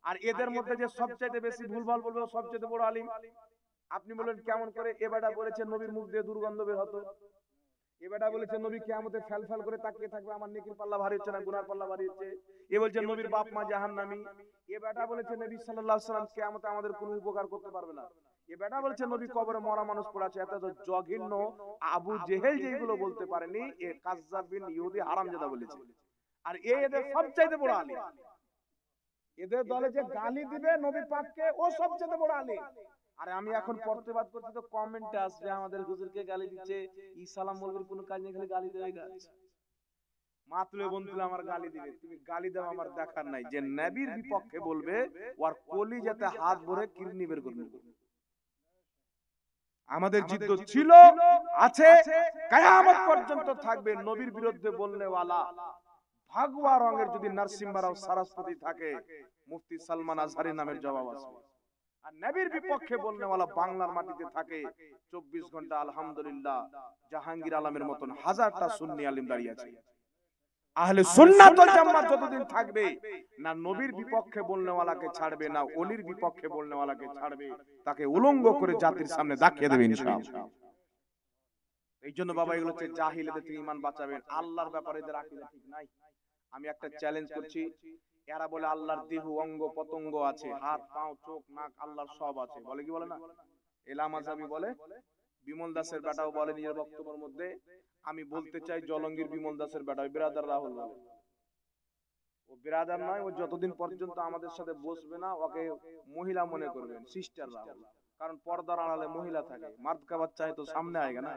আর এদের মধ্যে যে সবচাইতে বেশি ভুলভাল বলবে ও সবচাইতে বড় আলিম। আপনি বলেন কেমন করে? এবারটা বলেছে নবীর মুখ দিয়ে দুর্গন্ধ বের হতো, এবারটা বলেছে নবী কিয়ামতে ফেল ফেল করে তাকিয়ে থাকবে, আমার নেকির পাল্লা ভারী হচ্ছে না গুনার পাল্লা ভারী হচ্ছে। এ বলছে নবীর বাপ মা জাহান্নামী। এ বেটা বলেছে নবী সাল্লাল্লাহু আলাইহি ওয়াসাল্লাম কিয়ামতে আমাদের কোনো উপকার করতে পারবে না। এ বেটা বলেছে নবী কবরে মরা মানুষ পড়ে আছে। এত জঘন্য আবু জেহেল যেগুলো বলতে পারেনি, এ কাজ্জাব বিন ইহুদি হারামজাদা বলেছে। আর এদের সবচাইতে বড় আলিম। এদের দলে যে গালি দিবে নবী পাককে, ও সবচেয়ে বড় আলিম। আরে আমি এখন প্রতিবাদ করছি তো কমেন্টে আসবে আমাদের হুজুরকে গালি দিচ্ছে, ই সালাম বলবেন কোনো কাজ নেই, খালি গালি দেবে গাছ। মাতলে বন্ধুরা আমার গালি দিবে, তুমি গালি দাও আমার দেখার নাই। যে নবীর বিপক্ষে বলবে ওর কলিজাতে হাত ভরে কিডনি বের করবে। আমাদের জিদ্দ ছিল, আছে, কিয়ামত পর্যন্ত থাকবে। নবীর বিরুদ্ধে বলনে ওয়ালা ভাগওয়া রঙের যদি নরসিংহ রাও সারস্বতী থাকে, মুফতি সালমান আজহারি নামের জবাব আসবে। আর নবীর বিপক্ষে বলনে ওয়ালা বাংলার মাটিতে থাকে 24 ঘন্টা আলহামদুলিল্লাহ জাহাঙ্গীর আলমের মতন হাজারটা সুন্নি আলিম দাঁড়িয়ে আছে। আহলে সুন্নাত ওয়াল জামাত যতদিন থাকবে, না নবীর বিপক্ষে বলনে ওয়ালাকে ছাড়বে, না ওলির বিপক্ষে বলনে ওয়ালাকে ছাড়বে, তাকে উলঙ্গ করে জাতির সামনে দেখিয়ে দেবে ইনশাআল্লাহ। এই জন্য বাবা এগুলো হচ্ছে জাহিল, এদের থেকে ঈমান বাঁচাবেন। আল্লাহর ব্যাপারে এদের আকীদা ঠিক নাই। আমি একটা চ্যালেঞ্জ করছি, এরা বলে আল্লাহর দেহ অঙ্গ পতঙ্গ আছে, হাত পাও চোখ নাক আল্লাহর সব আছে, বলে কি বলে না? এলা মাযহাবী বলে, বিমল দাসের বেটাও বলে নিজের বক্তব্যের মধ্যে। আমি বলতে চাই জলঙ্গির বিমল দাসের বেটা বিরাদার রাহুল বলে, ও বিরাদার নয়, ও যতদিন পর্যন্ত আমাদের সাথে বসবে না ওকে মহিলা মনে করবেন, সিস্টার রাহুল। কারণ পর্দার আড়ালে মহিলা থাকে, মার্দ কা বাচ্চা है तो সামনে আएगा না,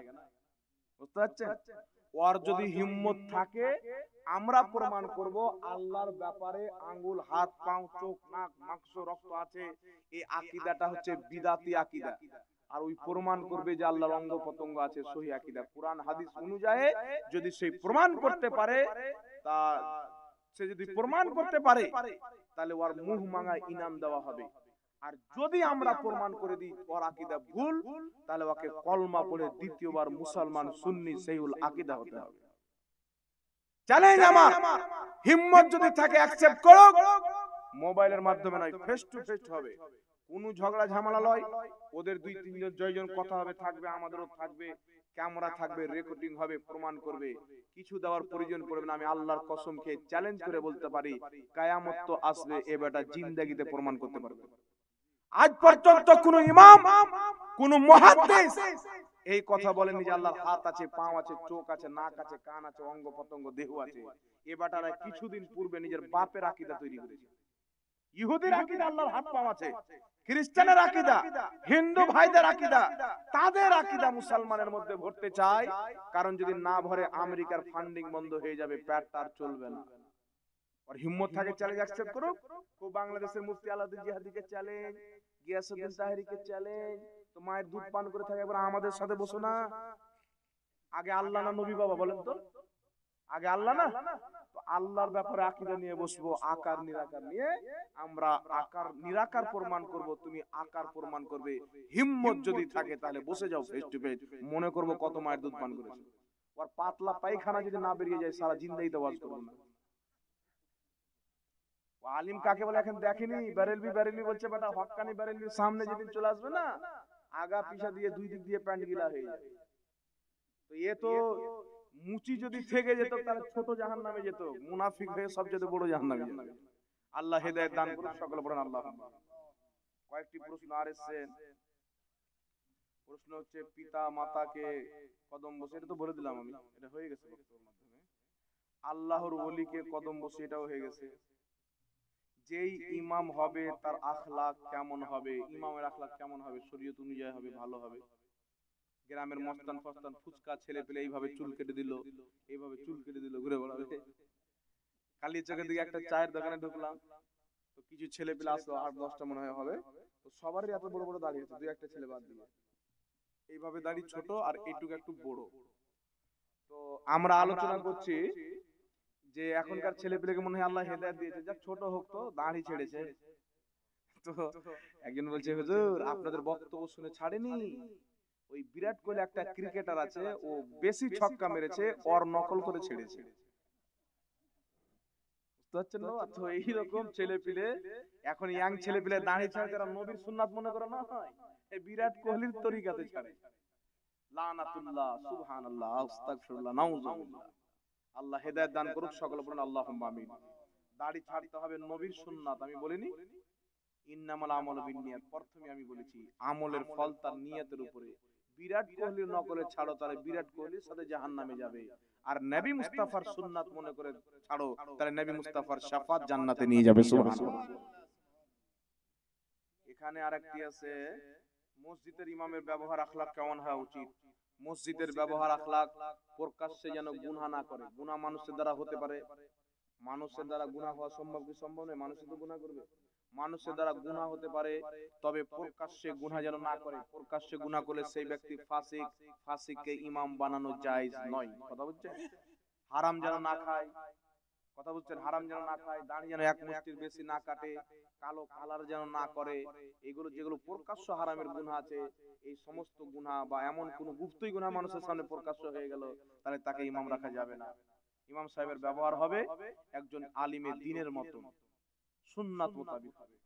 বুঝতে পারছেন? ওর যদি হিম্মত থাকে আমরা প্রমাণ করব আল্লাহর ব্যাপারে আঙ্গুল হাত পাও চোখ নাক মাংস রক্ত আছে, এই আকীদাটা হচ্ছে বিদাতি আকীদা। আর ওই প্রমাণ করবে যে আল্লাহর অঙ্গ পতঙ্গ আছে, সহি আকীদা কুরআন হাদিস অনুযায়ী যদি সেই প্রমাণ করতে পারে, তা সে যদি প্রমাণ করতে পারে তাহলে ওর মুখ মাঙা ইনাম দেওয়া হবে। আর যদি আমরা প্রমাণ করে দিই ওর আকীদা ভুল, তাহলে ওকে কলমা পড়ে দ্বিতীয়বার মুসলমান সুন্নি সহিউল আকীদা হতে হবে। চ্যালেঞ্জ আমার, হিম্মত যদি থাকে অ্যাকসেপ্ট করো, মোবাইলের মাধ্যমে নয়, ফেস টু ফেস হবে। কোনো ঝগড়া ঝামেলা নয়, ওদের 2-3 জন জয়জন কথা হবে, থাকবে আমাদেরও থাকবে, ক্যামেরা থাকবে, রেকর্ডিং হবে, প্রমাণ করবে, কিছু দেওয়ার প্রয়োজন পড়বে না। আমি আল্লাহর কসম খেয়ে চ্যালেঞ্জ করে বলতে পারি কিয়ামত তো আসবে, এ বেটা জিন্দেগিতে প্রমাণ করতে পারবে। আজ পর্যন্ত কোন ইমাম কোন মুহাদ্দিস এই কথা বলেননি যে আল্লাহর হাত আছে পা আছে চোখ আছে নাক আছে কান আছে অঙ্গ পতঙ্গ দেহ আছে। এ বেটারা কিছুদিন পূর্বে নিজের বাপের আকীদা তৈরি করেছে। ইহুদির আকীদা আল্লাহর হাত পা আছে, খ্রিস্টানের আকীদা, হিন্দু ভাইদের আকীদা, তাদের আকীদা মুসলমানের মধ্যে ভরতে চায়। কারণ যদি না ভরে আমেরিকার ফান্ডিং বন্ধ হয়ে যাবে, পেটটা আর চলবে না। আর হিম্মত থাকে চ্যালেঞ্জ অ্যাকসেপ্ট করুক। তো বাংলাদেশের মুফতি আলাউদ্দিন জিহাদিকে চ্যালেঞ্জ, গিয়াসউদ্দিন তাহেরিকে চ্যালেঞ্জ। তো মায়ের দুধ পান করে থাকে, এবার আমাদের সাথে বসো না। আগে আল্লাহ না নবী বাবা বলেন তো? আগে আল্লাহ না? তো আল্লাহর ব্যাপারে আকীদা নিয়ে বসবো, আকার নিরাকার নিয়ে আমরা আকার নিরাকার প্রমাণ করব, তুমি আকার প্রমাণ করবে। হিম্মত যদি থাকে তাহলে বসে যাও ফেস টু ফেস, মনে করব কত মায়ের দুধ পান করেছে। আর পাতলা পায়খানা যদি না বেরিয়ে যায় সারা জিন্দেগিতে ওয়াজ করব না। আলিম কাকে বলে এখন দেখেনি? বেরেলভি বলছে, বেটা হক্কানি বেরেলভির সামনে যেদিন চলে আসবে না, আগা পিছা দিয়ে দুই দিক দিয়ে প্যান্ট গিলা হয়ে যাবে। তো এ তো মুচি যদি থেকে যেত তাহলে ছোট জাহান্নামে যেত, মুনাফিক হয়ে সবচেয়ে বড় জাহান্নামে যেত। আল্লাহ হেদায়েত দান করুন, সকলে বলেন আল্লাহুম্মা। কয়েকটি প্রশ্ন আর এসেছে। প্রশ্ন হচ্ছে পিতা মাতাকে কদম বসে, এটা তো বলে দিলাম আমি, এটা হয়ে গেছে বক্তব্যের মাধ্যমে। আল্লাহর ওলিকে কদম বসে, এটাও হয়ে গেছে। যেই ইমাম হবে তার আখলাক কেমন হবে, ইমামের আখলাক কেমন হবে, শরীয়ত অনুযায়ী হবে, ভালো হবে। গ্রামের মস্তান ফস্তান ফুচকা ছেলে পেলে এইভাবে চুল কেটে দিল, এইভাবে চুল কেটে দিল, ঘুরে বেড়াবে। কালী চকের দিকে একটা চায়ের দোকানে ঢুকলাম, তো কিছু ছেলে পেলে আসলো, 8-10টা মনে হয় হবে। তো সবারই এত বড় বড় দাড়ি আছে, 2-1টা ছেলে বাদ দিয়ে এইভাবে দাড়ি ছোট আর এইটুকু একটু বড়। তো আমরা আলোচনা করছি যে এখনকার ছেলে পেলেকে মনে হয় আল্লাহ হেদায়েত দিয়েছে, যাক ছোট হোক তো দাড়ি ছেড়েছে, তো একজন বলছে হুজুর আপনাদের বক্তব্য শুনে ছাড়েনি, ওই বিরাট কোহলি একটা ক্রিকেটার আছে, ও বেশি ছক্কা মেরেছে, ওর নকল করে ছেড়েছে। বুঝতে পারছেন না? তো এইরকম ছেলে পিলে, এখন ইয়াং ছেলে পিলে দাঁড়িয়ে ছাড়ে, তারা নবীর সুন্নাত মনে করে না হয়, এই বিরাট কোহলির তরিকাতে ছাড়ে। লানাতুল্লাহ, সুবহানাল্লাহ, আস্তাগফিরুল্লাহ, নাউযুবিল্লাহ। আল্লাহ হেদায়েত দান করুক, সকলে বলুন আল্লাহুম্মা আমিন। দাড়ি ছাড়তে হবে নবীর সুন্নাত, আমি বলিনি ইন্নামাল আমালু বিন্নিয়াত, প্রথমে আমি বলেছি আমলের ফল তার নিয়তের উপরে। বিরাট কোহলির নকলে ছাড়ো, তাহলে বিরাট কোহলির সাথে জাহান্নামে যাবে। আর নবী মুস্তাফার সুন্নাত মনে করে ছাড়ো, তাহলে নবী মুস্তাফার শাফাত জান্নাতে নিয়ে যাবে। সুবহানাল্লাহ। এখানে আরেকটি আছে, মসজিদের ইমামের ব্যবহার আখলাক কেমন হওয়া উচিত। মসজিদের ব্যবহার আখলাক প্রকাশ্যে যেন গুনাহ না করে। গুনাহ মানুষের দ্বারা হতে পারে, মানুষের দ্বারা গুনাহ হওয়া সম্ভব কি সম্ভব নয়? মানুষই তো গুনাহ করবে। মানুষের দ্বারা গুনাহ হতে পারে, তবে প্রকাশ্যে গুনাহ যেন না করে। প্রকাশ্যে গুনাহ করলে সেই ব্যক্তি ফাসিক, ফাসিককে ইমাম বানানো জায়েজ নয়। কথা বুঝছেন? হারাম যেন না খায়, কথা বুঝছেন, হারাম যেন না খায়, দাড়ি যেন এক মুষ্টির বেশি না কাটে, কালো কালার যেন না করে। এগুলো যেগুলো প্রকাশ্য হারামের গুনাহ আছে, এই সমস্ত গুনাহ বা এমন কোন গুপ্তই গুনাহ মানুষের সামনে প্রকাশ্য হয়ে গেল, তাহলে তাকে ইমাম রাখা যাবে না। ইমাম সাহেবের ব্যবহার হবে একজন আলিমে দ্বীনের মতো, সুন্নাত মোতাবিক হবে।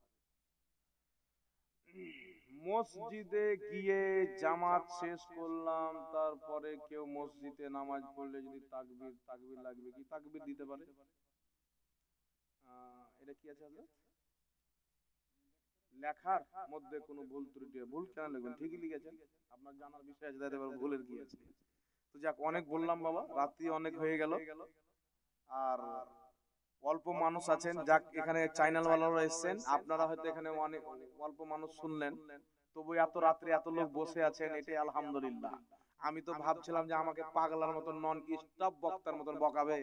মসজিদে গিয়ে জামাত শেষ করলাম, তারপরে কেউ মসজিদে নামাজ পড়লে যদি তাকবীর লাগবে কি? তাকবীর দিতে পারে। এটা কি আছে আপনার লেখার মধ্যে কোনো ভুল ত্রুটি? ভুল কেন লিখবেন? ঠিকই লিখেছেন, আপনার জানার বিষয় আছে, তাই এবার ভুলের কি আছে? তো যাক, অনেক বললাম বাবা, রাত্রি অনেক হয়ে গেল, আর অল্প মানুষ আছেন। যাক, এখানে চ্যানেল ওয়ালারা এসেছেন, আপনারা হয়তো এখানে অনেক অল্প মানুষ শুনলেন, তবু এত রাত্রে এত লোক বসে আছেন, এটাই আলহামদুলিল্লাহ। আমি তো ভাবছিলাম যে আমাকে পাগলার মতন নন স্টপ বক্তার মতন বকাবে,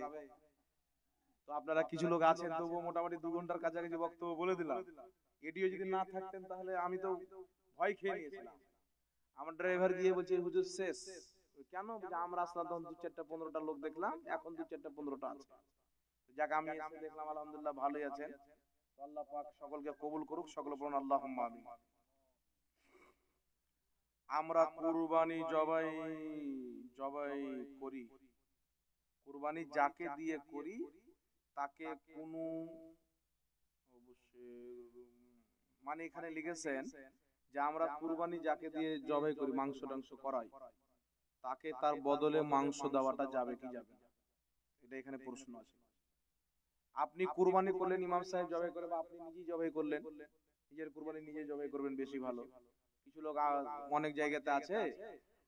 তো আপনারা কিছু লোক আছেন, তবু মোটামুটি 2 ঘন্টার কাছাকাছি বক্তব্য বলে দিলাম। এডিও যদি না থাকতেন তাহলে আমি তো ভয় খেয়ে নিয়েছিলাম। আমার ড্রাইভার গিয়ে বলছে হুজুর শেষ কেন? আমরা আসলাম তখন 2-4টা 15টা লোক দেখলাম, এখন 2-4টা 15টা আছে। যাক, আমি এসে দেখলাম আলহামদুলিল্লাহ ভালোই আছেন। আল্লাহ পাক সকলকে কবুল করুক, সকলে বলুন আল্লাহুম্মা আমিন। আমরা কুরবানি জবাই করি, কুরবানি যাকে দিয়ে করি তাকে কোনো মানে এখানে লিখেছেন যে আমরা কুরবানি যাকে দিয়ে জবাই করি, মাংস টাংস করাই, তাকে তার বদলে মাংস দেওয়াটা যাবে কি যাবে না, এটা এখানে প্রশ্ন আছে। আপনি কুরবানি করলেন, ইমাম সাহেব জবাই করে, বা আপনি নিজেই জবাই করলেন, নিজের কুরবানি নিজেই জবাই করবেন, বেশি ভালো। কিছু লোক অনেক জায়গাতে আছে,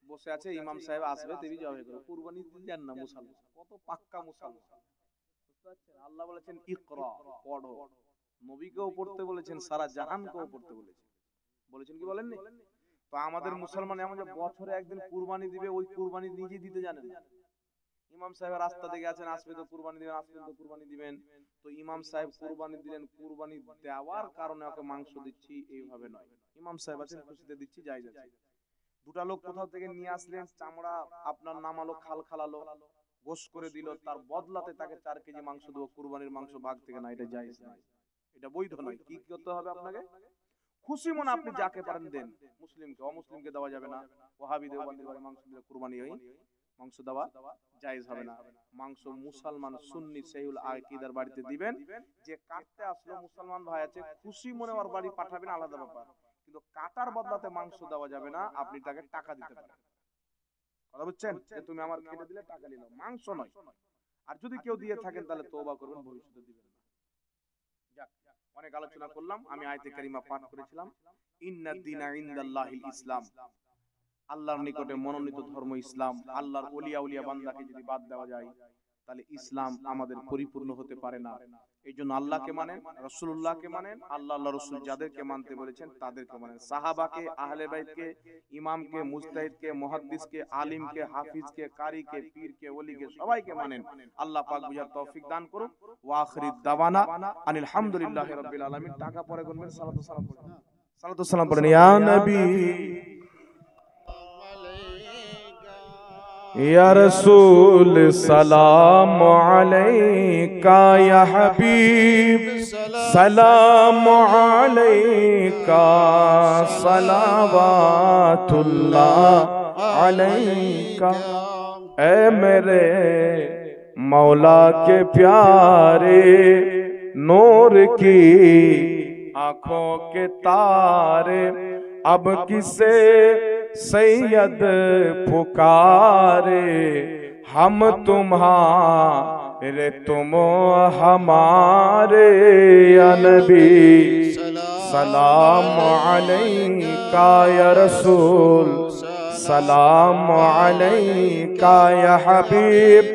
বসে আছে, ইমাম সাহেব আসবে তিনি জবাই করবে, কুরবানি দিলেন না। মুসলমান কত পাক্কা মুসলমান, বুঝতে পারছেন? আল্লাহ বলেছেন ইকরা, পড়ো। নবীকেও পড়তে বলেছেন, সারা জাহানকেও পড়তে বলেছেন কি বলেননি? তো আমাদের মুসলমান এমন যে বছরে একদিন কুরবানি দিবে, ওই কুরবানি নিজে দিতে জানেন না। ইমাম সাহেব রাস্তা থেকে আছেন, আসবে তো কুরবানি দিবেন, আসবেন তো কুরবানি দিবেন। তো ইমাম সাহেব কুরবানি দিলেন, কুরবানি দেওয়ার কারণে ওকে মাংস দিচ্ছি এইভাবে নয়। ইমাম সাহেব আছেন, খুশিতে দিচ্ছি, জায়েজ আছে। দুটা লোক কোথাও থেকে নিয়ে আসলেন, চামড়া আপনার নামালো, খাল খালালো, গোশ করে দিল, তার বদলাতে তাকে 4 কেজি মাংস দেবো, কুরবানির মাংস ভাগ থেকে না, এটা জায়েজ নয়, এটা বৈধ নয়। কি করতে হবে আপনাকে? খুশি মনে আপনি যাকে পারেন দেন, মুসলিমকে, অমুসলিমকে দেওয়া যাবে না। ওয়াহাবি দেওবন্দি করে মাংস দিলে কুরবানি হয়, মাংস দেওয়া জায়েজ হবে না। মাংস মুসলমান সুন্নি সহিহুল আকীদার বাড়িতে দিবেন। যে কাটতে আসলো মুসলমান ভাই আছে, খুশি মনে ওর বাড়ি পাঠাবেন, আলাদা ব্যাপার, কিন্তু কাটার বদলাতে মাংস দেওয়া যাবে না। আপনি তাকে টাকা দিতে পারেন, কথা বুঝছেন, যে তুমি আমার কেটে দিলে টাকা নিলাম, মাংস নয়। আর যদি কেউ দিয়ে থাকেন তাহলে তওবা করবেন, ভবিষ্যতে দিবেন না। যাক, অনেক আলোচনা করলাম। আমি আয়াতে কারিমা পাঠ করেছিলাম, ইন্নাদ দীনা ইনদাল্লাহিল ইসলাম, আল্লাহর নিকটে মনোনীত ধর্ম ইসলাম। আল্লাহর ওলিয়া উলিয়া বান্দাকে যদি বাদ দেওয়া যায়, তাহলে ইসলাম আমাদের পরিপূর্ণ হতে পারে না। এই জন্য আল্লাহকে মানেন, রাসূলুল্লাহকে মানেন, আল্লাহ রাসূল যাদেরকে মানতে বলেছেন তাদেরকে মানেন। সাহাবাকে, আহলে বাইতকে, ইমামকে, মুজতাহিদকে, মুহাদ্দিসকে, আলিমকে, হাফিজকে, কারীকে, পীরকে, ওলিকে, সবাইকে মানেন। আল্লাহ পাক বুঝার তৌফিক দান করুন। ওয়া আখিরুদ দাওয়ানা আনিল হামদুলিল্লাহি রাব্বিল আলামিন। টাকা পরে গুনবেন, সালাতু সালাম পড়ুন, সালাতু সালাম পড়ুন। ইয়া নবী या रसूल सलाम अलैका, या हबीब सलाम अलैका, सलावातुल्लाह अलैका। ऐ मेरे मौला के प्यारे, नूर की आंखों के तारे, अब किसे सैयद पुकारे, हम तुम्हारे तुम हमारे। या नबी सलाम अलैका, या रसूल सलाम अलैका, या हबीब